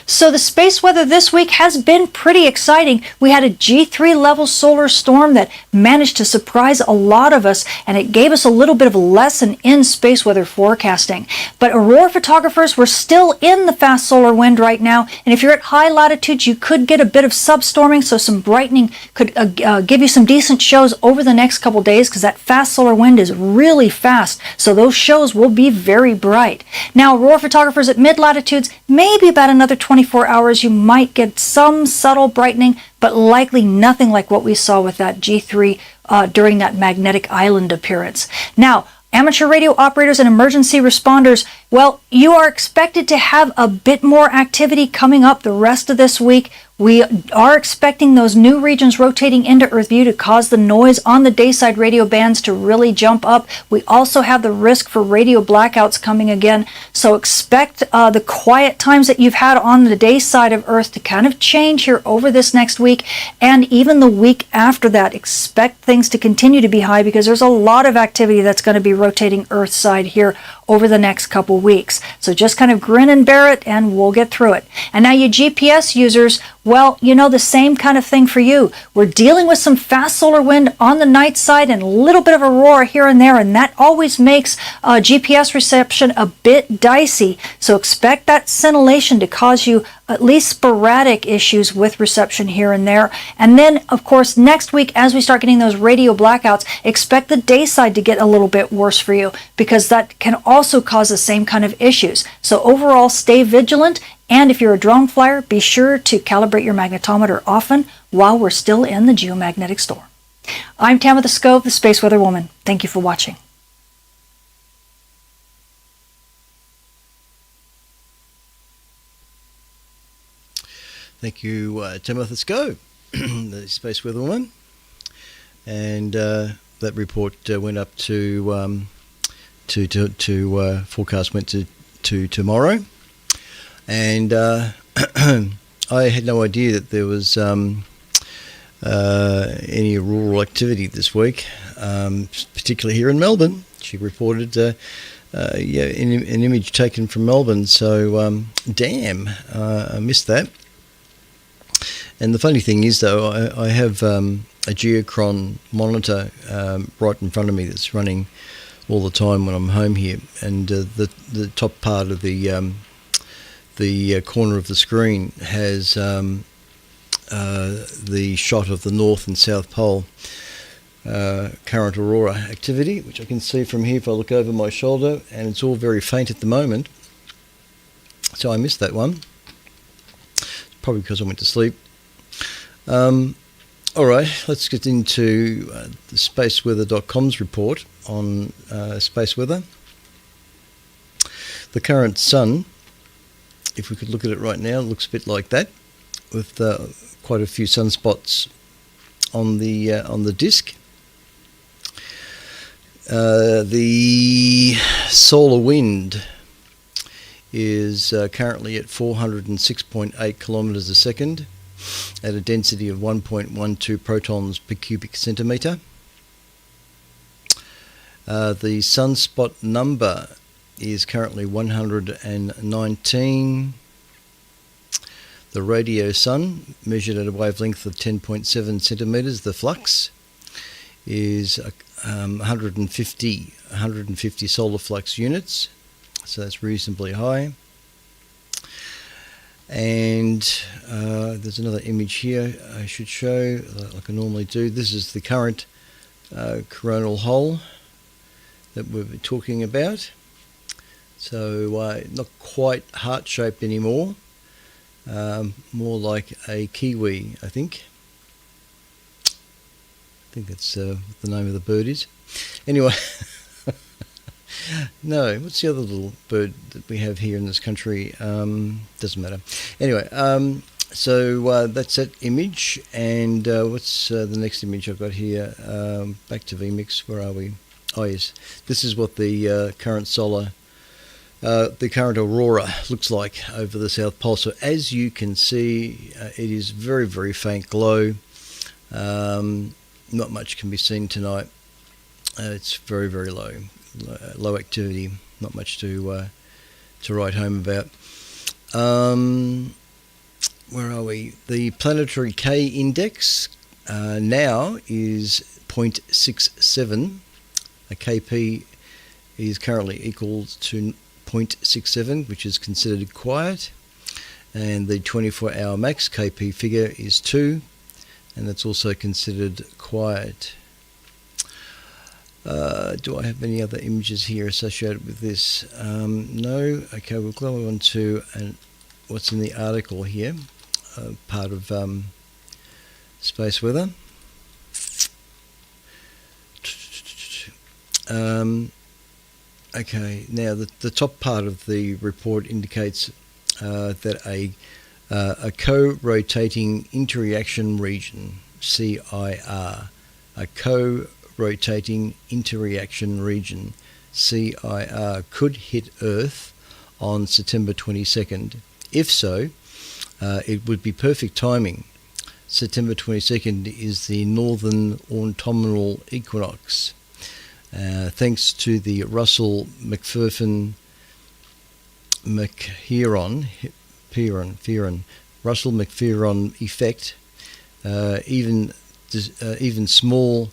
So the space weather this week has been pretty exciting. We had a G3 level solar storm that managed to surprise a lot of us, and it gave us a little bit of a lesson in space weather forecasting. But aurora photographers, we're still in the fast solar wind right now, and if you're at high latitudes, you could get a bit of substorming, so some brightening could give you some decent shows over the next couple days, because that fast solar wind is really fast, so those shows will be very bright. Now, aurora photographers at mid latitudes, maybe about another 24 hours, you might get some subtle brightening, but likely nothing like what we saw with that G3 during that magnetic island appearance. Now, amateur radio operators and emergency responders, well, you are expected to have a bit more activity coming up the rest of this week. We are expecting those new regions rotating into Earth view to cause the noise on the dayside radio bands to really jump up. We also have the risk for radio blackouts coming again. So expect the quiet times that you've had on the day side of Earth to kind of change here over this next week, and even the week after that. Expect things to continue to be high, because there's a lot of activity that's going to be rotating Earth side here over the next couple weeks. So just kind of grin and bear it, and we'll get through it. And now you GPS users, well, you know, the same kind of thing for you. We're dealing with some fast solar wind on the night side and a little bit of aurora here and there, and that always makes GPS reception a bit dicey. So expect that scintillation to cause you at least sporadic issues with reception here and there. And then, of course, next week, as we start getting those radio blackouts, expect the day side to get a little bit worse for you, because that can also cause the same kind of issues. So overall, stay vigilant. And if you're a drone flyer, be sure to calibrate your magnetometer often while we're still in the geomagnetic storm. I'm Tamitha Skov, the Space Weather Woman. Thank you for watching. Thank you, Tamitha Skov, the Space Weather Woman. And that report went up to forecast went to tomorrow. And I had no idea that there was any rural activity this week, particularly here in Melbourne. She reported an image taken from Melbourne, so damn, I missed that. And the funny thing is, though, I have a geochron monitor right in front of me that's running all the time when I'm home here, and the top part of the corner of the screen has the shot of the North and South Pole current aurora activity, which I can see from here if I look over my shoulder, and it's all very faint at the moment. So I missed that one, probably because I went to sleep. All right, let's get into the spaceweather.com's report on space weather. The current sun, if we could look at it right now, it looks a bit like that, with quite a few sunspots on the disk. The solar wind is currently at 406.8 kilometres a second at a density of 1.12 protons per cubic centimetre. The sunspot number is currently 119. The radio sun, measured at a wavelength of 10.7 centimetres, the flux is 150 solar flux units, so that's reasonably high. And there's another image here I should show, like I normally do. This is the current coronal hole that we're talking about. So not quite heart-shaped anymore, more like a kiwi, I think. I think that's what the name of the bird is. Anyway, no, what's the other little bird that we have here in this country? Doesn't matter. Anyway, so that's that image. And what's the next image I've got here? Back to VMix. Where are we? Oh, yes. This is what the current the current aurora looks like over the South Pole. So as you can see, it is very, very faint glow. Not much can be seen tonight. It's very, very low activity. Not much to write home about. Where are we? The planetary K index now is 0.67. A KP is currently equal to 0.67, which is considered quiet. And the 24-hour max KP figure is 2. And that's also considered quiet. Do I have any other images here associated with this? No. Okay, we'll go on to what's in the article here, part of space weather. Okay, now the top part of the report indicates that a co-rotating interreaction region, CIR, a co-rotating interreaction region, CIR, could hit Earth on September 22nd. If so, it would be perfect timing. September 22nd is the northern autumnal equinox. Thanks to the Russell McPherson Russell McPherson effect, even small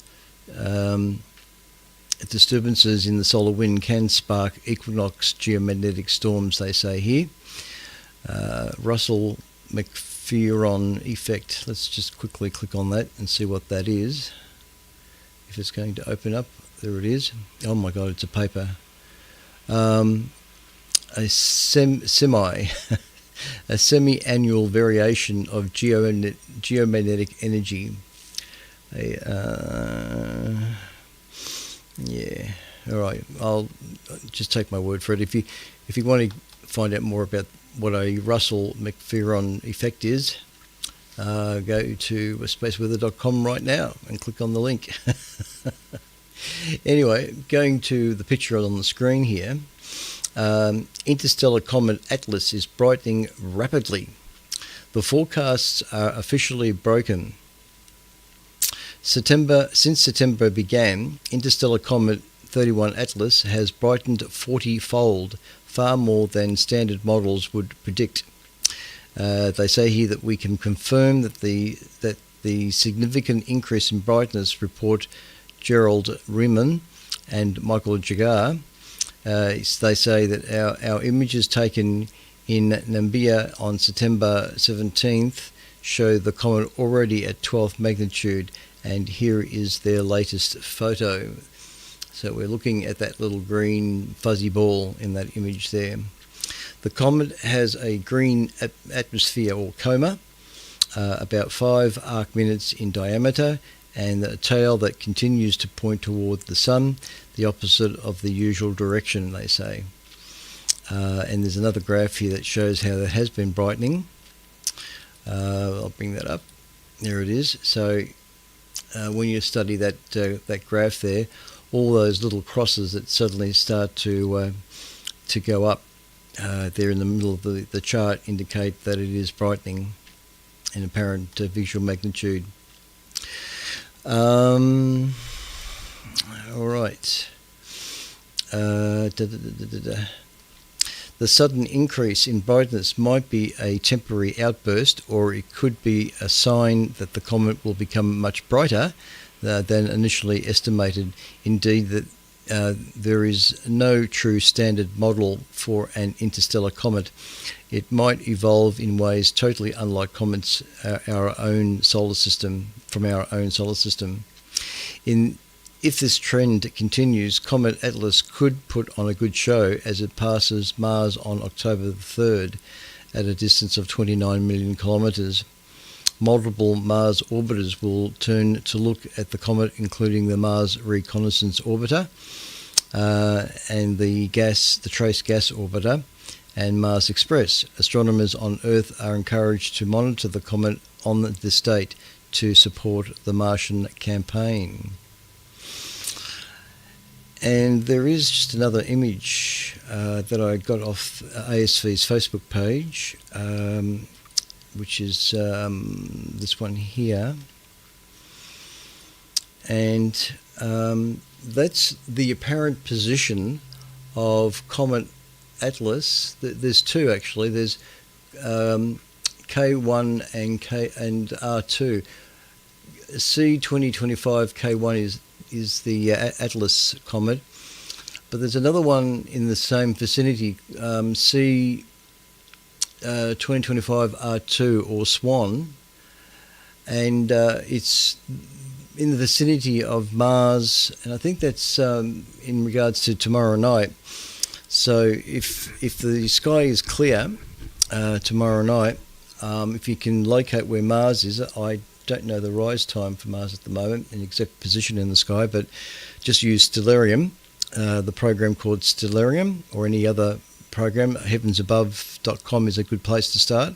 disturbances in the solar wind can spark equinox geomagnetic storms, they say here. Russell McPherson effect. Let's just quickly click on that and see what that is. If it's going to open up, there it is. Oh my God, it's a paper. A semi-annual variation of geomagnetic energy. Yeah. All right. I'll just take my word for it. If you want to find out more about what a Russell McPherson effect is, go to spaceweather.com right now and click on the link. Anyway, going to the picture on the screen here, interstellar comet Atlas is brightening rapidly. The forecasts are officially broken. Since September began, interstellar comet 31 Atlas has brightened 40-fold, far more than standard models would predict. They say here that we can confirm that the significant increase in brightness, report Gerald Riemann and Michael Jagar. They say that our images taken in Namibia on September 17th show the comet already at 12th magnitude, and here is their latest photo. So we're looking at that little green fuzzy ball in that image there. The comet has a green atmosphere, or coma, about 5 arc minutes in diameter, and a tail that continues to point toward the sun, the opposite of the usual direction, they say. And there's another graph here that shows how that has been brightening. I'll bring that up. There it is. So when you study that graph there, all those little crosses that suddenly start to go up there in the middle of the chart indicate that it is brightening in apparent visual magnitude. All right. The sudden increase in brightness might be a temporary outburst, or it could be a sign that the comet will become much brighter than initially estimated. Indeed, that there is no true standard model for an interstellar comet. It might evolve in ways totally unlike comets from our own solar system. If this trend continues, Comet Atlas could put on a good show as it passes Mars on October the 3rd at a distance of 29 million kilometres. Multiple Mars orbiters will turn to look at the comet, including the Mars Reconnaissance Orbiter and the Trace Gas Orbiter and Mars Express. Astronomers on Earth are encouraged to monitor the comet on this date to support the Martian campaign. And there is just another image that I got off ASV's Facebook page, which is this one here. And that's the apparent position of Comet Atlas. There's two actually. There's K1 and R2. C2025 K1 is the Atlas comet, but there's another one in the same vicinity, C 2025 R2 or Swan, and it's in the vicinity of Mars, and I think that's in regards to tomorrow night. So if the sky is clear tomorrow night, if you can locate where Mars is, I don't know the rise time for Mars at the moment, an exact position in the sky, but just use Stellarium, the program called Stellarium, or any other program. Heavensabove.com is a good place to start.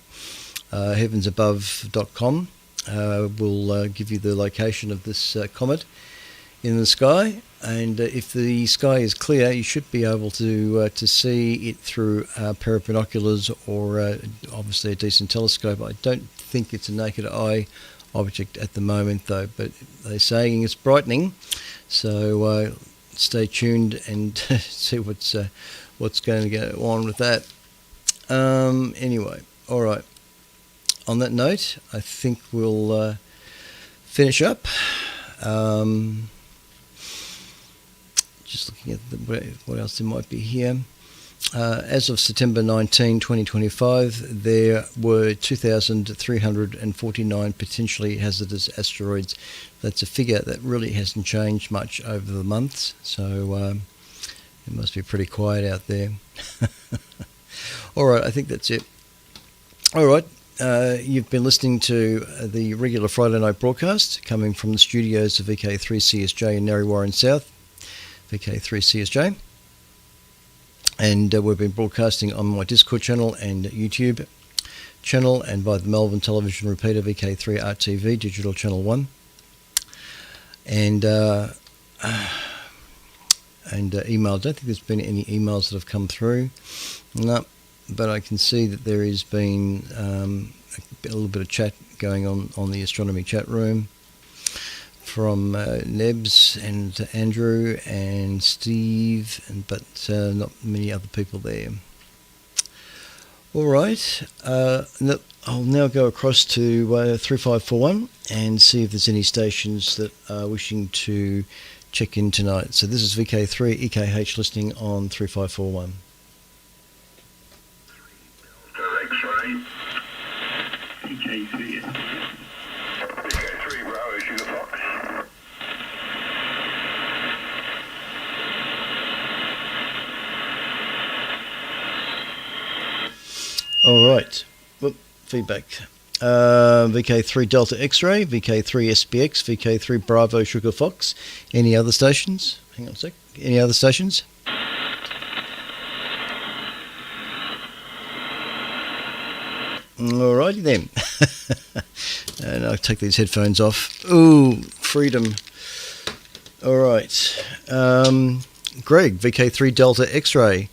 Heavensabove.com will give you the location of this comet in the sky, and if the sky is clear, you should be able to see it through a pair of binoculars or obviously a decent telescope. I don't think it's a naked eye object at the moment though, but they're saying it's brightening, so stay tuned and see what's going to go on with that. Anyway, all right, on that note, I think we'll finish up. Just looking at what else there might be here. As of September 19, 2025, there were 2,349 potentially hazardous asteroids. That's a figure that really hasn't changed much over the months, so it must be pretty quiet out there. All right, I think that's it. All right, you've been listening to the regular Friday night broadcast coming from the studios of VK3CSJ in Narre Warren South, VK3CSJ. And we've been broadcasting on my Discord channel and YouTube channel, and by the Melbourne Television Repeater, VK3RTV, Digital Channel 1. And email. I don't think there's been any emails that have come through. No, but I can see that there has been a little bit of chat going on the astronomy chat room from Nebs and Andrew and Steve, but not many other people there. All right, I'll now go across to 3541 and see if there's any stations that are wishing to check in tonight. So this is VK3 EKH listening on 3541. X-ray. EKC. VK3 Bravo Sugar Fox. All right. Whoop, feedback. VK3 Delta X-ray, VK3 SPX, VK3 Bravo Sugar Fox. Any other stations? Hang on a sec. Any other stations? Alrighty then. And I'll take these headphones off. Ooh, freedom. All right. Greg, VK3 Delta X-ray.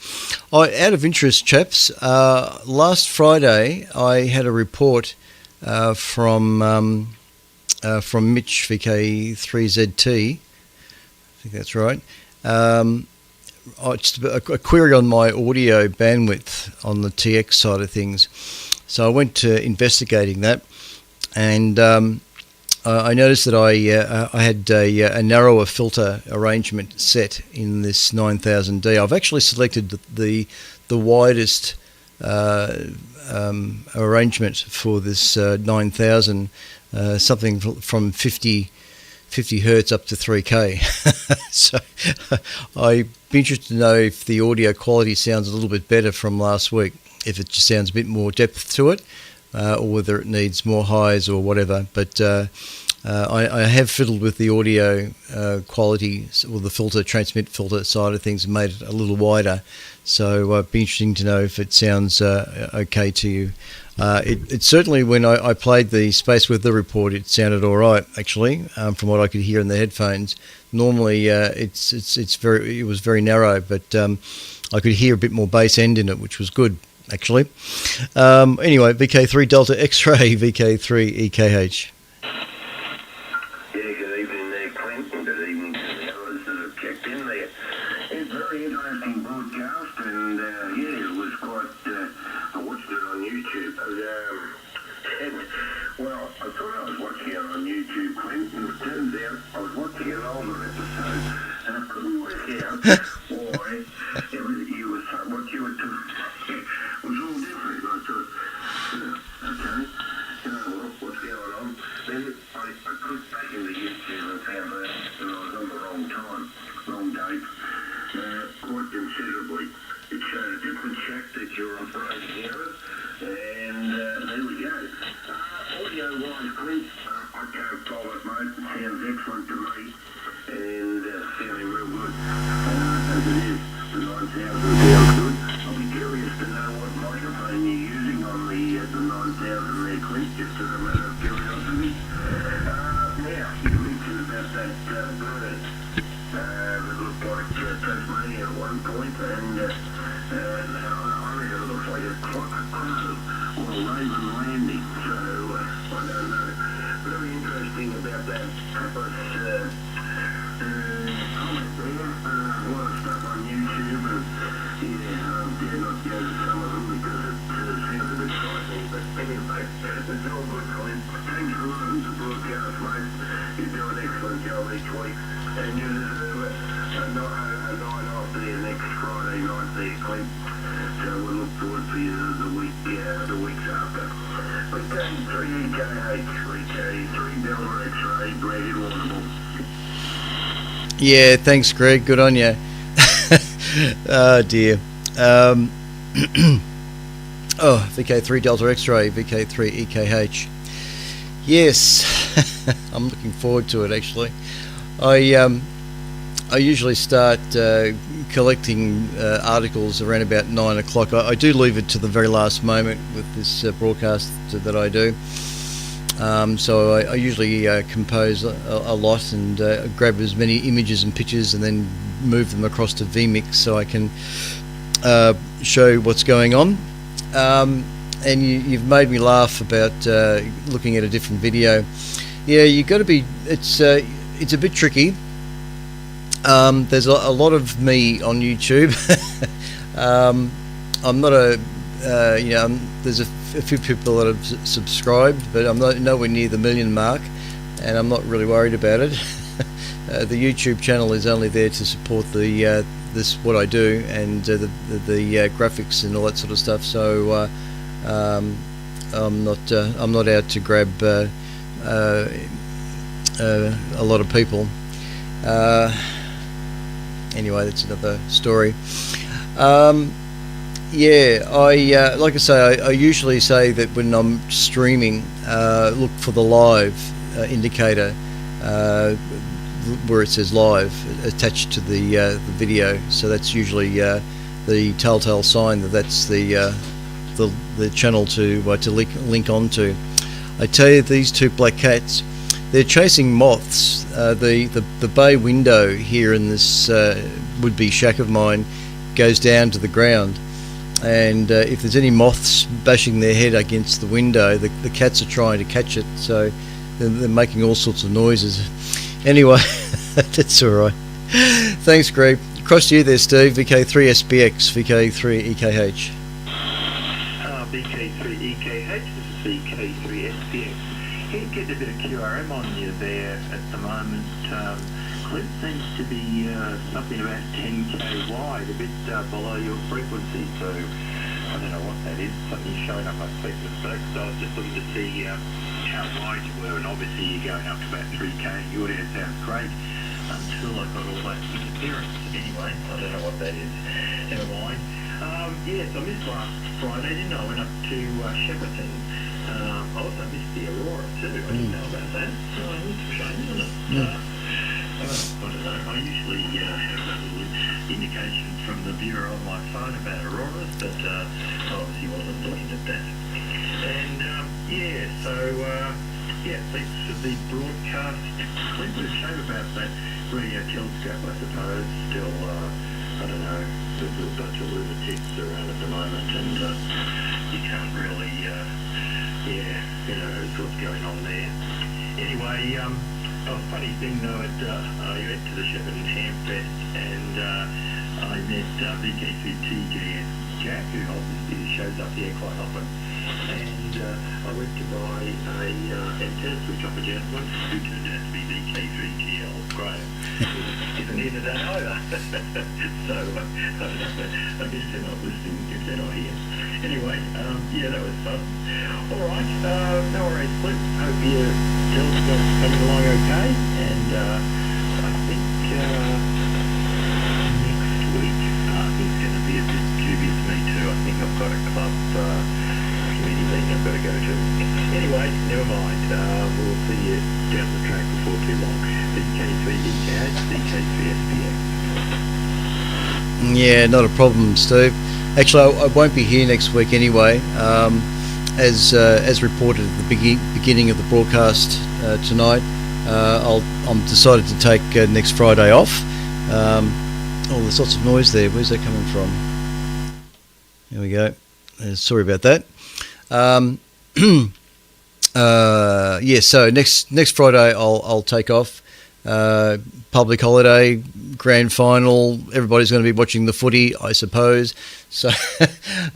Out of interest, chaps, last Friday I had a report from Mitch, VK3ZT. I think that's right. Just a query on my audio bandwidth on the TX side of things. So I went to investigating that, and I noticed that I had a narrower filter arrangement set in this 9000D. I've actually selected the widest arrangement for this 9000, something from 50 hertz up to 3K. So I'd be interested to know if the audio quality sounds a little bit better from last week, if it just sounds a bit more depth to it, or whether it needs more highs or whatever. But I have fiddled with the audio quality, or the transmit filter side of things, and made it a little wider. So it'd be interesting to know if it sounds okay to you. It certainly, when I played the Space Weather Report, it sounded all right, actually, from what I could hear in the headphones. Normally, it was very narrow, but I could hear a bit more bass end in it, which was good, actually. Anyway, VK3 Delta X-ray, VK3 EKH. Yeah, good evening there, Clint, and good evening to the others that have checked in there. It's a very interesting broadcast, and yeah, it was quite, I watched it on YouTube. Well, I thought I was watching it on YouTube, Clint, and it turns out I was watching an older episode, and I couldn't work out why what you were doing was all different. I thought, okay, what's going on? Then I clicked back into YouTube and found out that I was on the wrong date, quite considerably. It showed a different check that you're operating error, and there we go. Audio-wise, Clint, I can't follow it, mate. It sounds excellent to me, and sounding real good, as it is. The 9000 sounds good. I'll be curious to know what microphone you're using on the 9000 there, Clint, just as a matter of curiosity. Now, you mentioned about that bird that looked like Tasmania at one point, and I reckon it looks like a crow or a raven landing, so I don't know. Very interesting about that Papa's comment there. A lot of stuff on YouTube, and yeah, dare not go to some of them because it sounds a bit frightening, but anyway, it's all good, Clint. Thanks for running the broadcast, mate. You do an excellent job each week, and you deserve a night off there next Friday night there, Clint. So we'll look forward to you the weeks after. But 3 EKH, 3 Delta X-ray, Greg Audible. Yeah, thanks, Greg. Good on you. Oh, dear. VK3 Delta X-ray, VK3 EKH. Yes, I'm looking forward to it, actually. I usually start collecting articles around about 9 o'clock. I do leave it to the very last moment with this broadcast that I do. So I usually compose a lot and grab as many images and pictures and then move them across to vMix so I can show what's going on. And you've made me laugh about looking at a different video. Yeah, you've got to be. It's a bit tricky. There's a lot of me on YouTube. I'm not there's a few people that have subscribed, but I'm nowhere near the million mark, and I'm not really worried about it. The YouTube channel is only there to support what I do and the graphics and all that sort of stuff. So I'm not out to grab a lot of people. Anyway, that's another story. Yeah, like I say, I usually say that when I'm streaming, look for the live indicator where it says live attached to the video. So that's usually the telltale sign that that's the channel to link onto. I tell you, these two black cats, they're chasing moths. The bay window here in this would-be shack of mine goes down to the ground, and if there's any moths bashing their head against the window, the cats are trying to catch it, so they're making all sorts of noises. Anyway, that's all right. Thanks, Greg. Across to you there, Steve. VK3SBX, VK3EKH. BK3EKH, this is VK3SBX. Here, getting a bit of QRM on you there at the moment. Clip seems to be something about 10k wide, a bit below your frequency, so I don't know what that is. Something's showing up, I expect a mistake. So I was just looking to see how wide you were, and obviously you're going up to about 3k. Your audio sounds great until I got all that interference. Anyway, I don't know what that is. Never mind. Yes, I missed last Friday, didn't I? I went up to Shepparton. I also missed the Aurora too. I didn't know about that. It's a shame, isn't it? I don't know. I usually have a little indication from the Bureau on my phone about auroras, but I obviously wasn't looking at that. And thanks for the broadcast. A bit of shame about that radio telescope, I suppose. Still, I don't know. There's a bunch of lunatics around at the moment, and you can't really, who knows what's going on there. Anyway, a funny thing though, I went to the Shepparton Hamfest, and I met VK3TJS Jack, who obviously shows up here quite often, and I went to buy a antenna switch off a gentleman who turned out to be VK3TL Graham. Isn't here today either. So I guess they're not listening if they're not here. Anyway, that was fun. Alright, no worries, Flip. Hope your telescope's coming along okay, and I think next week is going to be a bit dubious for me too. I think I've got a club committee meeting I've got to go to. Anyway, never mind. We'll see you down the track before too long. VK3EKH, VK3SPX. Yeah, not a problem, Steve. Actually, I won't be here next week anyway. As reported at the beginning of the broadcast tonight, I'm decided to take next Friday off. There's lots of noise there. Where's that coming from? There we go. Sorry about that. So next Friday I'll take off. Public holiday, grand final. Everybody's going to be watching the footy, I suppose. So,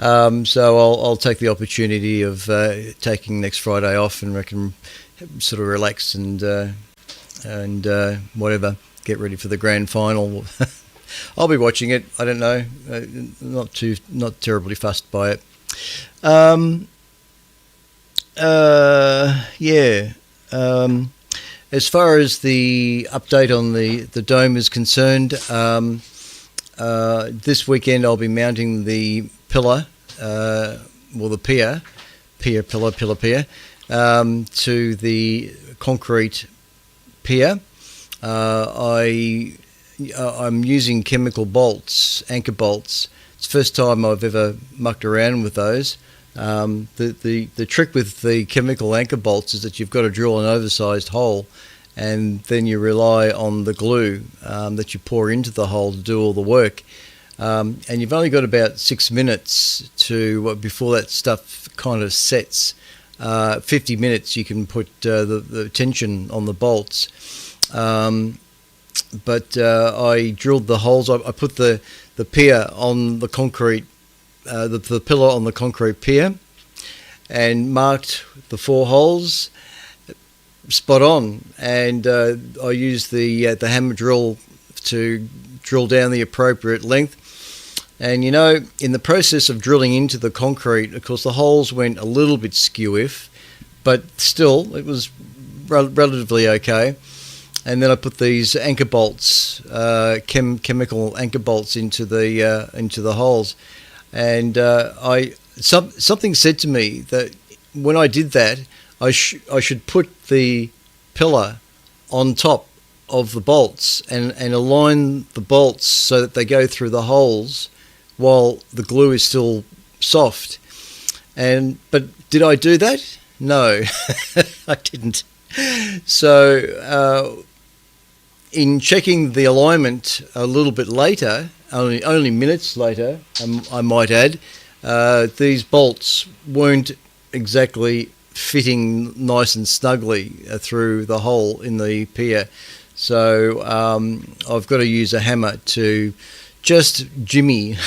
I'll take the opportunity of taking next Friday off and reckon sort of relax and whatever. Get ready for the grand final. I'll be watching it. I don't know. Not terribly fussed by it. As far as the update on the dome is concerned, this weekend I'll be mounting the pillar, the pier, to the concrete pier. I'm using chemical bolts, anchor bolts. It's the first time I've ever mucked around with those. The trick with the chemical anchor bolts is that you've got to drill an oversized hole, and then you rely on the glue that you pour into the hole to do all the work. And you've only got about 6 minutes before that stuff kind of sets. 50 minutes you can put the tension on the bolts. But I drilled the holes. I put the pier on the concrete, the pillar on the concrete pier, and marked the 4 holes spot on. And I used the hammer drill to drill down the appropriate length. And in the process of drilling into the concrete, of course, the holes went a little bit skew-if, but still it was relatively okay. And then I put these anchor bolts, chemical anchor bolts, into the holes. And something said to me that when I did that, I should put the pillar on top of the bolts and align the bolts so that they go through the holes while the glue is still soft. But did I do that? No, I didn't. So in checking the alignment a little bit later, only minutes later, I might add, these bolts weren't exactly fitting nice and snugly through the hole in the pier. So I've got to use a hammer to just jimmy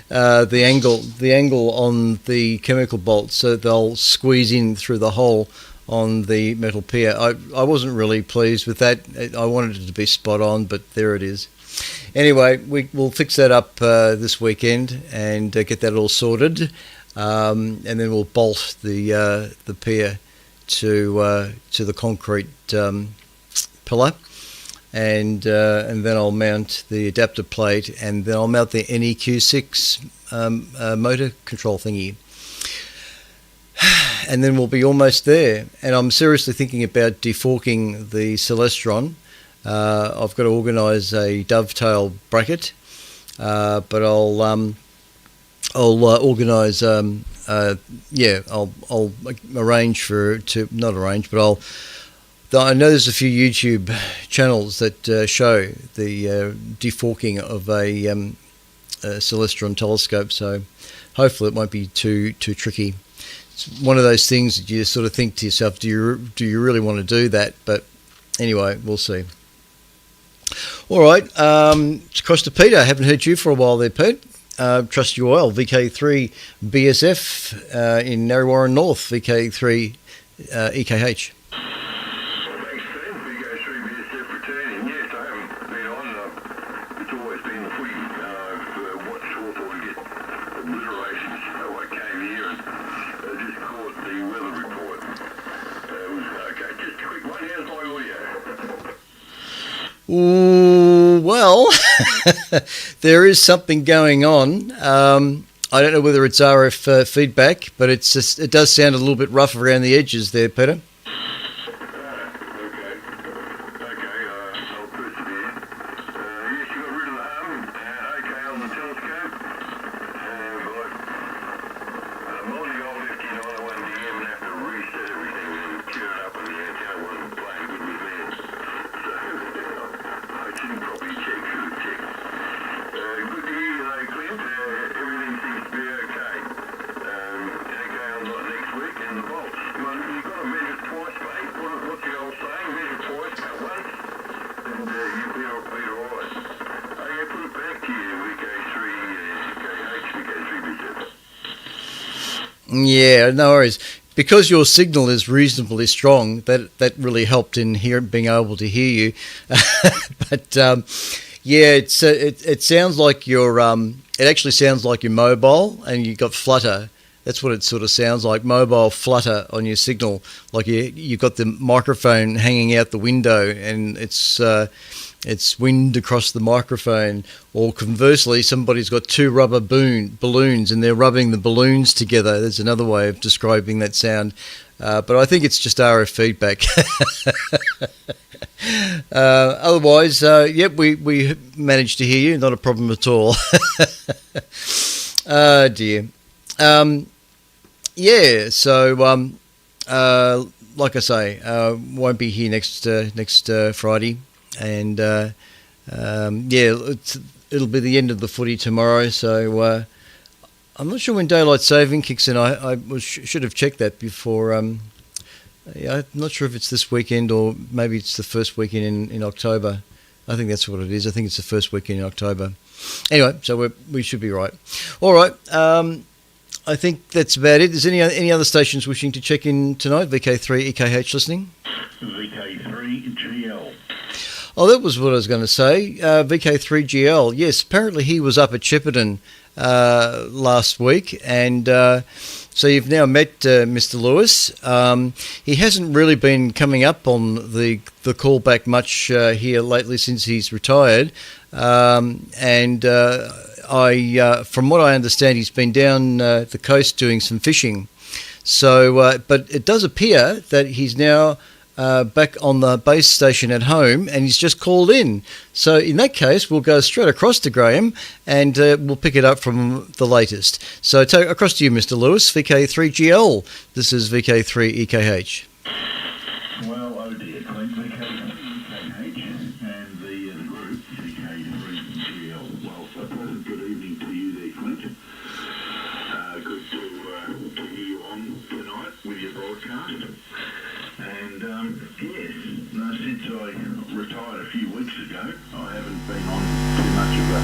the angle on the chemical bolts so they'll squeeze in through the hole on the metal pier. I wasn't really pleased with that. I wanted it to be spot on, but there it is. Anyway, we'll fix that up this weekend and get that all sorted, and then we'll bolt the pier to the concrete pillar, and then I'll mount the adapter plate, and then I'll mount the NEQ6 motor control thingy. And then we'll be almost there. And I'm seriously thinking about deforking the Celestron. I've got to organise a dovetail bracket, but I'll organise. I'll arrange I know there's a few YouTube channels that show the deforking of a Celestron telescope, so hopefully it won't be too tricky. It's one of those things that you sort of think to yourself, do you really want to do that? But anyway, we'll see. All right, across to Peter. I haven't heard you for a while there, Pete. Trust you well. VK3 BSF in Narrewarren North, VK3 EKH. Ooh, well, there is something going on. I don't know whether it's RF feedback, but it does sound a little bit rough around the edges there, Peter. Yeah, no worries. Because your signal is reasonably strong, that really helped in being able to hear you. But yeah, it sounds like it actually sounds like you're mobile and you got flutter. That's what it sort of sounds like, mobile flutter on your signal. Like you've got the microphone hanging out the window and it's wind across the microphone, or conversely, somebody's got two rubber balloons and they're rubbing the balloons together. There's another way of describing that sound, but I think it's just RF feedback. Otherwise, yep, we managed to hear you, not a problem at all. Oh dear. Yeah, so like I say, won't be here next Friday. And yeah, it'll be the end of the footy tomorrow. So I'm not sure when daylight saving kicks in. I should have checked that before. Yeah, I'm not sure if it's this weekend or maybe it's the first weekend in October. I think that's what it is. I think it's the first weekend in October. Anyway, so we should be right. All right. I think that's about it. Is any other stations wishing to check in tonight? VK3 EKH listening? VK3 GL. Oh, that was what I was going to say. VK3GL. Yes, apparently he was up at Shepparton last week, and so you've now met Mr. Lewis. He hasn't really been coming up on the callback much here lately since he's retired, and from what I understand, he's been down the coast doing some fishing. So, but it does appear that he's now back on the base station at home, and he's just called in. So in that case, we'll go straight across to Graham, and we'll pick it up from the latest. So across to you, Mr. Lewis, VK3GL. This is VK3EKH. Well, ago. I haven't been on too much of a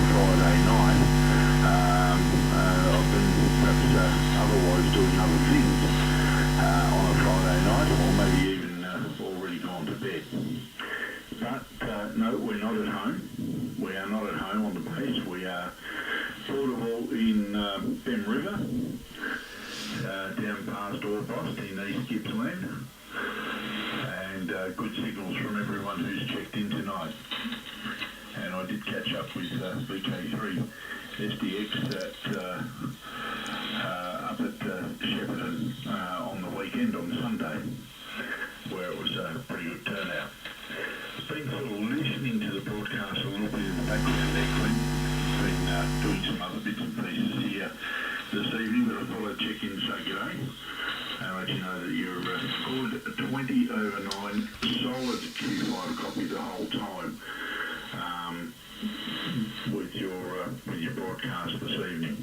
Friday night. I've been perhaps otherwise doing other things on a Friday night, or maybe even already gone to bed. But no, we're not at home. We are not at home on the base. We are portable in Bem River, down past Orbost in East Gippsland, and good signals from everyone who's checked in tonight. And I did catch up with VK3 SDX up at Shepparton on the weekend on Sunday, where it was a pretty good turnout. Been sort of listening to the broadcast a little bit in the background there, Clint. Been doing some other bits and pieces here this evening, but I thought I'd check in and say g'day and let you know that you're scored 20 over 9, solid Q5 copy the whole time with your broadcast this evening.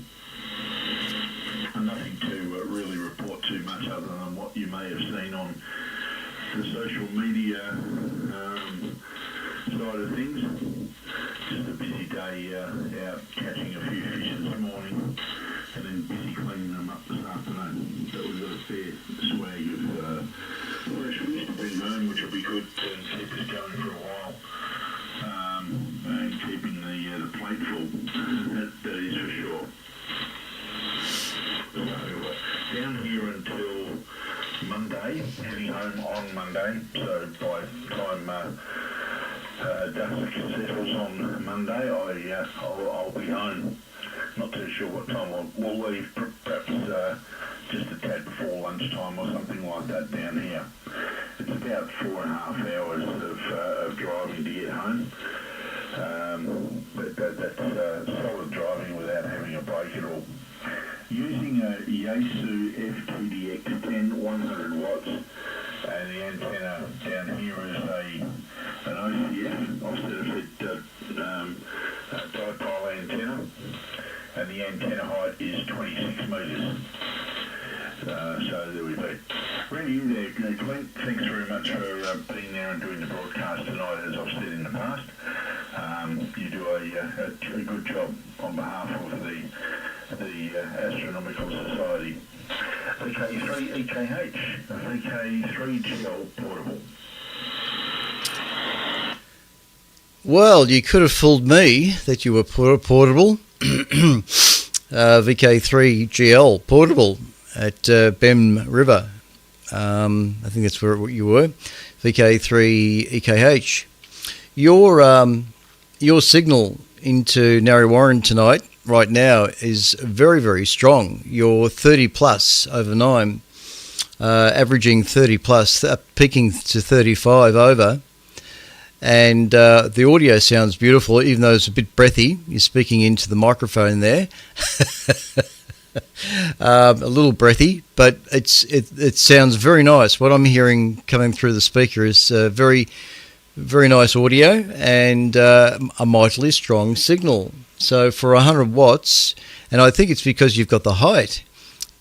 And nothing to really report too much other than what you may have seen on the social media side of things. Just a busy day out catching a few fish this morning, and then busy cleaning them up this afternoon. So we've got a fair swag of fresh fish to bring home, which will be good to keep us going for a while, and keeping the plate full. That is for sure. So down here until Monday, heading home on Monday. So by the time dusk settles on Monday, I'll be home. Not too sure what time we'll leave, perhaps just a tad before lunchtime or something like that down here. It's about 4.5 hours of driving to get home. But that's solid driving without having a break at all. Using a Yaesu FTDX 10 100 watts, and the antenna down here is an OCF, offset dipole antenna, and the antenna height is 26 metres. So there we be. Really, there, Clint, thanks very much for being there and doing the broadcast tonight, as I've said in the past. You do a good job on behalf of the Astronomical Society. VK3 EKH, VK3 GL portable. Well, you could have fooled me that you were portable. VK3 GL portable at Bem River. I think that's where you were. VK3 EKH. Your signal into Narre Warren tonight, right now, is very, very strong. You're 30 plus over 9, averaging 30 plus, peaking to 35 over. And the audio sounds beautiful, even though it's a bit breathy. You're speaking into the microphone there. A little breathy, but it sounds very nice. What I'm hearing coming through the speaker is very, very nice audio and a mightily strong signal. So for 100 watts, and I think it's because you've got the height,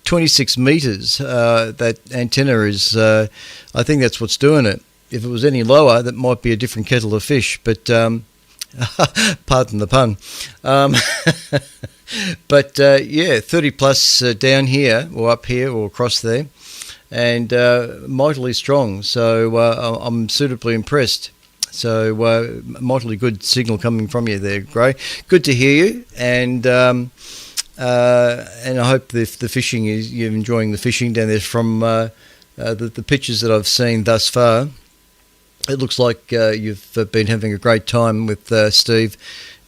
26 metres, that antenna is, I think that's what's doing it. If it was any lower, that might be a different kettle of fish, but pardon the pun. But yeah, 30 plus down here, or up here, or across there, and mightily strong. So I'm suitably impressed. So mightily good signal coming from you there, Gray. Good to hear you, and I hope the fishing you're enjoying the fishing down there. From the pictures that I've seen thus far, it looks like you've been having a great time with Steve,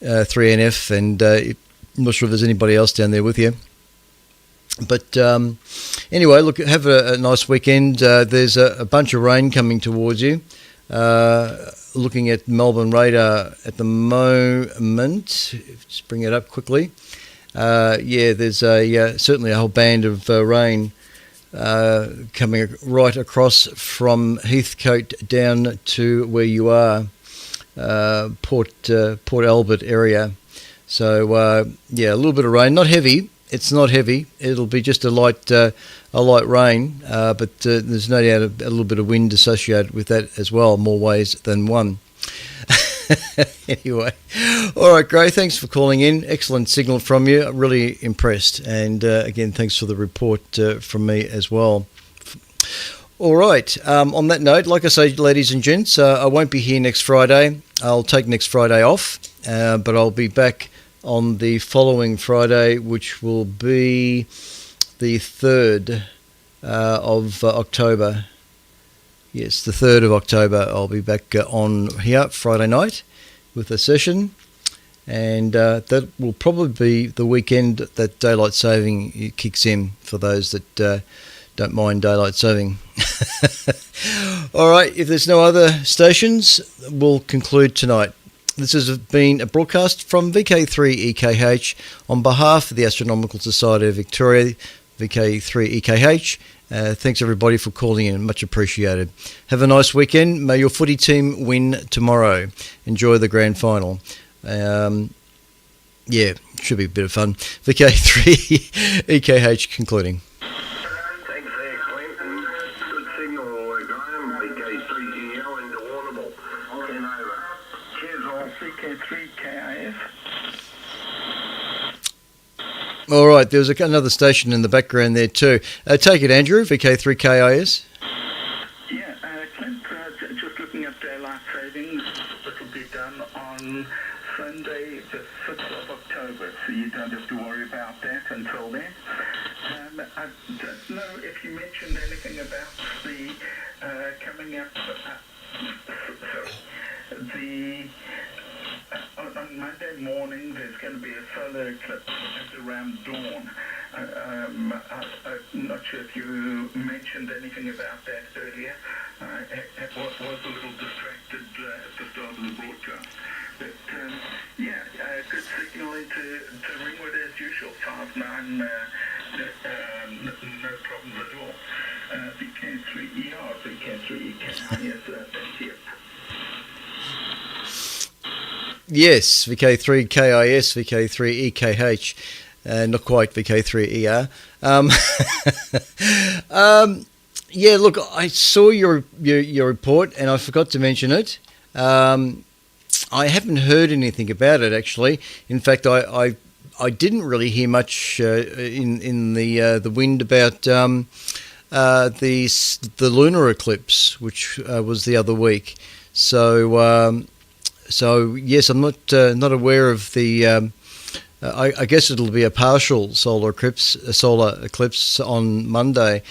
3NF, and I'm not sure if there's anybody else down there with you. But anyway, look, have a nice weekend. There's a bunch of rain coming towards you. Looking at Melbourne radar at the moment, just bring it up quickly. Yeah, there's certainly a whole band of rain coming right across from Heathcote down to where you are, Port Albert area. So yeah, a little bit of rain, not heavy. It's not heavy. It'll be just a light rain, but there's no doubt a little bit of wind associated with that as well, more ways than one. Anyway, all right, Gray, thanks for calling in. Excellent signal from you. Really impressed. And again, thanks for the report from me as well. All right. On that note, like I say, ladies and gents, I won't be here next Friday. I'll take next Friday off, but I'll be back on the following Friday, which will be the 3rd of October. Yes, the 3rd of October. I'll be back on here Friday night with a session, and that will probably be the weekend that daylight saving kicks in for those that don't mind daylight saving. All right, if there's no other stations, we'll conclude tonight. This has been a broadcast from VK3EKH on behalf of the Astronomical Society of Victoria, VK3EKH. Thanks everybody for calling in, much appreciated. Have a nice weekend. May your footy team win tomorrow. Enjoy the grand final. Yeah, should be a bit of fun. VK3EKH concluding. Thanks there, Clint. Good signal, Graham. VK3GL into Warrnambool. 10 over. Cheers all. VK3KIF. All right, there was another station in the background there too. Take it, Andrew, VK3KIS. Yeah, Clint, just looking at daylight savings, it will be done on Sunday, the 5th of October, so you don't have to worry about that until then. I don't know if you mentioned anything about the coming up, on Monday morning there's going to be a solar eclipse at around dawn. I'm not sure if you mentioned anything about that earlier. I was a little distracted at the start of the broadcast. But yeah, good signal into Ringwood as usual, 5-9, no problem at all. VK3ER, VK3EK, yes, thank you. Yes, VK3KIS, VK3EKH, not quite VK3ER. Yeah, look, I saw your report and I forgot to mention it. I haven't heard anything about it actually. In fact, I didn't really hear much in the wind about the lunar eclipse, which was the other week. So yes, I'm not aware of the. I guess it'll be a partial solar eclipse on Monday.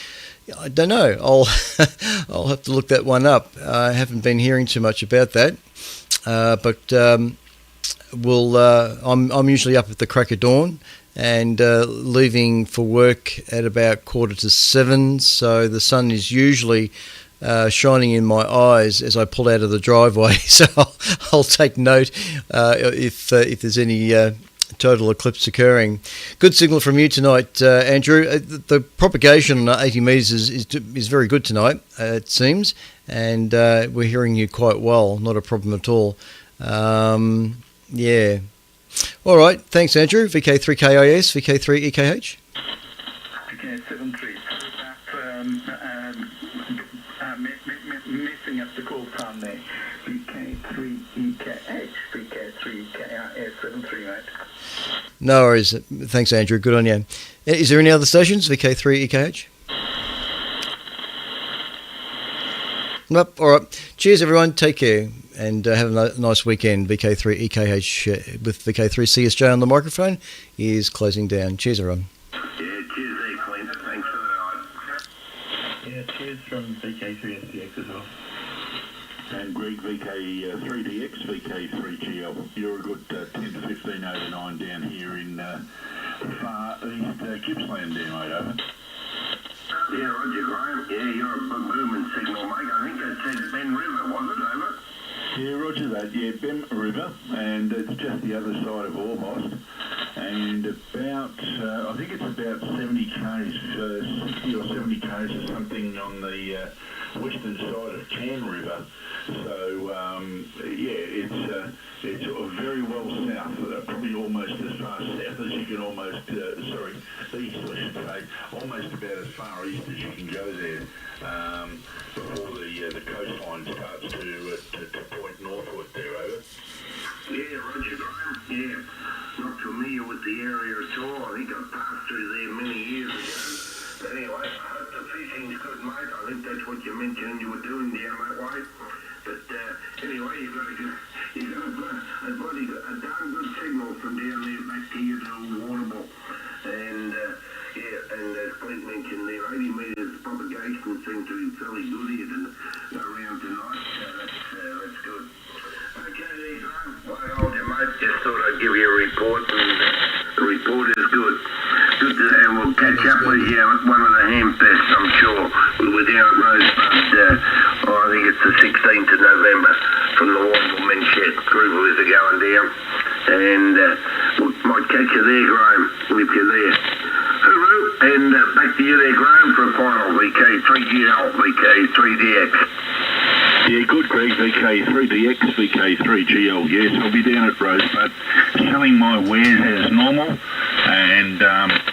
I don't know. I'll have to look that one up. I haven't been hearing too much about that, but I'm usually up at the crack of dawn and leaving for work at about 6:45. So the sun is usually shining in my eyes as I pull out of the driveway. So I'll take note if there's any total eclipse occurring. Good signal from you tonight, Andrew. The propagation 80 metres is very good tonight, it seems, and we're hearing you quite well. Not a problem at all. Yeah. All right. Thanks, Andrew. VK3KIS, VK3EKH. VK73. Messing up the call time there. VK3EKH, VK3KIS73, mate. No worries. Thanks, Andrew. Good on you. Is there any other stations? VK3EKH? Nope. All right. Cheers, everyone. Take care and have a nice weekend. VK3EKH with VK3CSJ on the microphone is closing down. Cheers, everyone. Yeah, cheers there, Clint. Thanks for the night. Yeah, cheers from VK3SDX as well. And Greg, VK3DX, VK3GL. You're a good 10 to 15 over 9 down here in far east Gippsland down, mate, over. Yeah, Roger, Graham. Yeah, you're a booming signal, mate. I think that said Ben River, was it, over? Yeah, roger that. Yeah, Bem River, and it's just the other side of Orbost. And about, I think it's about 70 k's, 60 or 70 k's or something on the western side of Can River. So, yeah, it's It's very well south, probably almost as far south as you can east, I should say, almost about as far east as you can go there before the coastline starts to point northward there, over. Yeah, Roger, Graham. Yeah, not familiar with the area at all. I think I passed through there many years ago. But anyway, I hope the fishing's good, mate. I think that's what you mentioned you were doing down that way. But anyway, you've got a darn good signal from down there back to you to Waterbull. And and as Clint mentioned there, 80 metres propagation seems to be fairly good here around tonight. That's good. Okay, there, Graham. Well, hold you, mate. Just thought I'd give you a report, and the report is good. And we'll catch up with you at one of the hamfests, I'm sure. We were down at Rosebud, I think it's the 16th of November, from the Waterbull Shed. Group of us are going down. And we might catch you there, Graham, if you're there. Hooroo, and back to you there, Graham, for a final. VK3GL, VK3DX. Yeah, good, Greg. VK3DX, VK3GL. Yes, I'll be down at Rosebud selling my wares as normal, and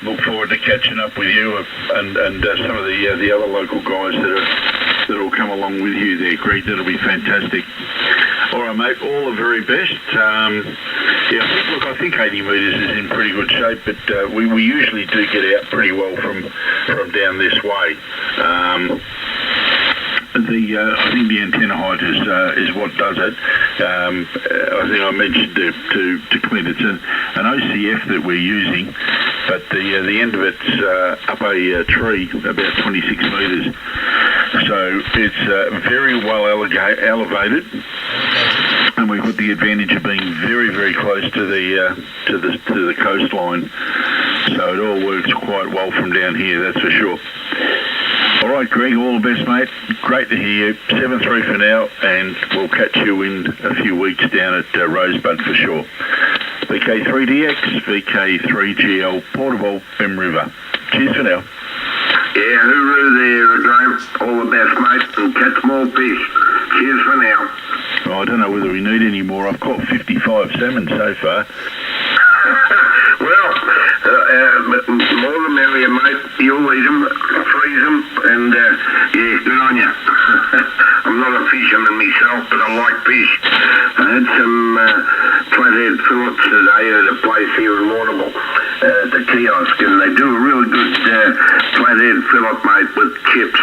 look forward to catching up with you and some of the other local guys that'll come along with you there, Greg. That'll be fantastic. All right, mate. All the very best. I think 80 metres is in pretty good shape, but we usually do get out pretty well from down this way. I think the antenna height is what does it. I think I mentioned to Clint, it's an OCF that we're using, but the end of it's up a tree about 26 metres, so it's very well elevated, and we've got the advantage of being very, very close to the coastline, so it all works quite well from down here, that's for sure. All right, Greg, all the best, mate. Great to hear you. 7-3 for now, and we'll catch you in a few weeks down at Rosebud for sure. VK3DX, VK3GL, Portable, Bim River. Cheers for now. Yeah, hooroo there, Graham. All the best, mate, and catch more fish. Cheers for now. Oh, I don't know whether we need any more. I've caught 55 salmon so far. Well, more the merrier, mate. You'll eat them, freeze them, and yeah, good on you. I'm not a fisherman myself, but I like fish. I had some flathead fillets today at a place here in Waterbull, at the kiosk, and they do a really good flathead fillet, mate, with chips.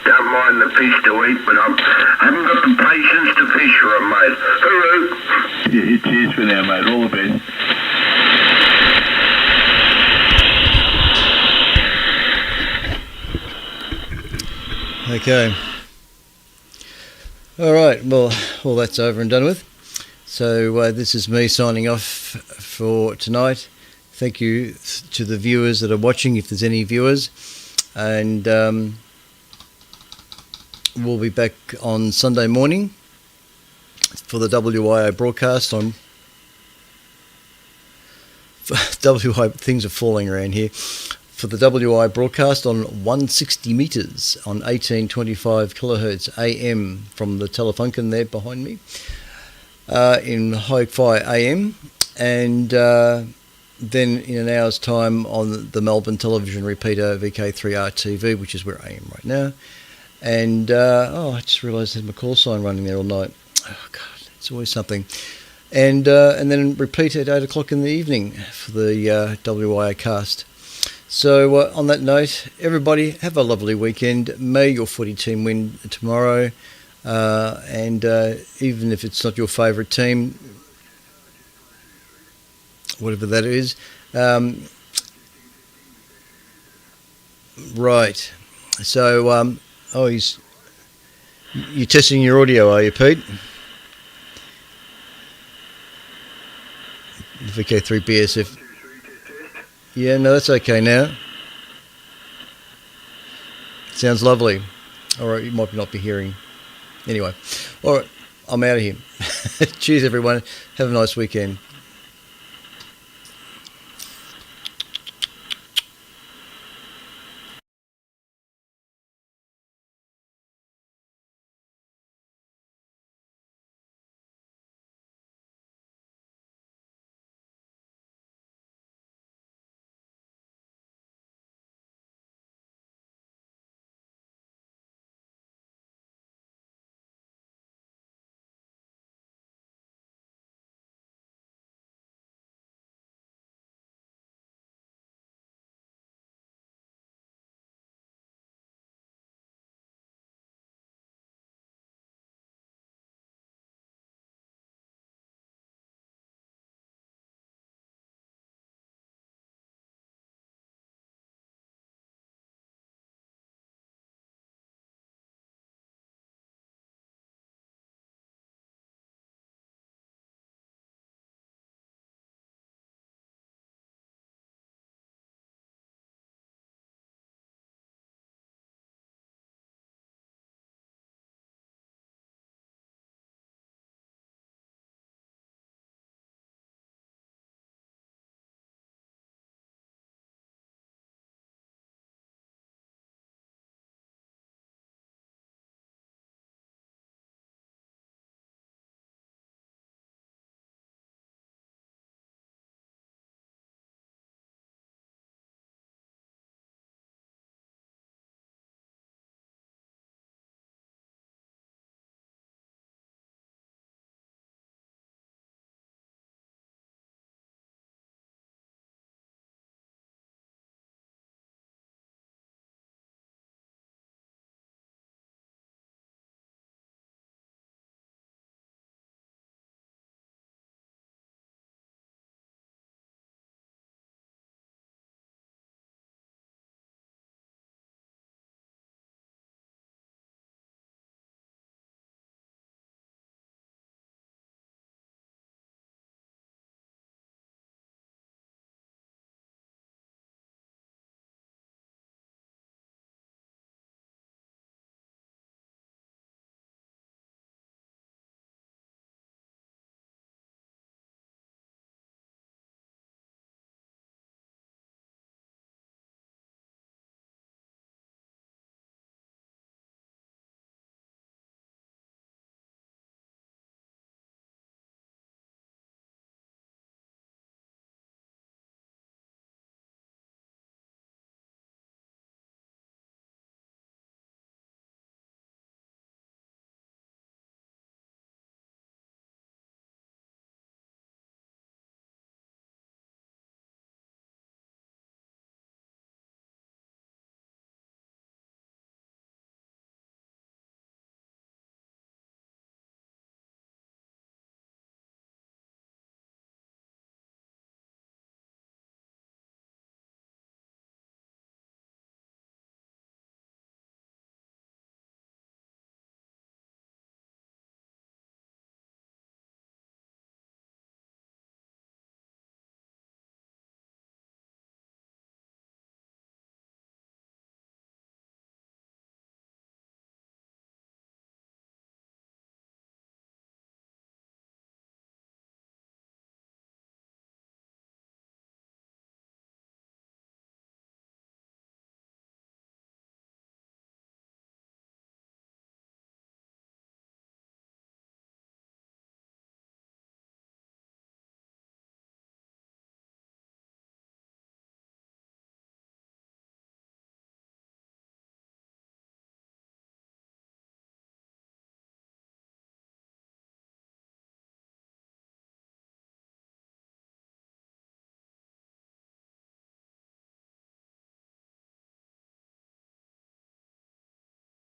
Don't mind the fish to eat, but I haven't got the patience to fish for them, mate. Hooroo! Yeah, cheers for now, mate. All the best. Okay. All right. Well, all that's over and done with. So this is me signing off for tonight. Thank you to the viewers that are watching, if there's any viewers, and we'll be back on Sunday morning for the WIO broadcast on WI. Things are falling around here. For the WI broadcast on 160 metres on 1825 kilohertz AM from the Telefunken there behind me in Hi-Fi AM, and then in an hour's time on the Melbourne television repeater VK3RTV, which is where I am right now. And I just realised there's my call sign running there all night. Oh God, it's always something. And then repeat at 8 o'clock in the evening for the WIO cast. So on that note, everybody have a lovely weekend. May your footy team win tomorrow, and even if it's not your favourite team, whatever that is. Right. So, you're testing your audio, are you, Pete? VK3BSF. Yeah, no, that's okay now. Sounds lovely. All right, you might not be hearing. Anyway, all right, I'm out of here. Cheers, everyone. Have a nice weekend.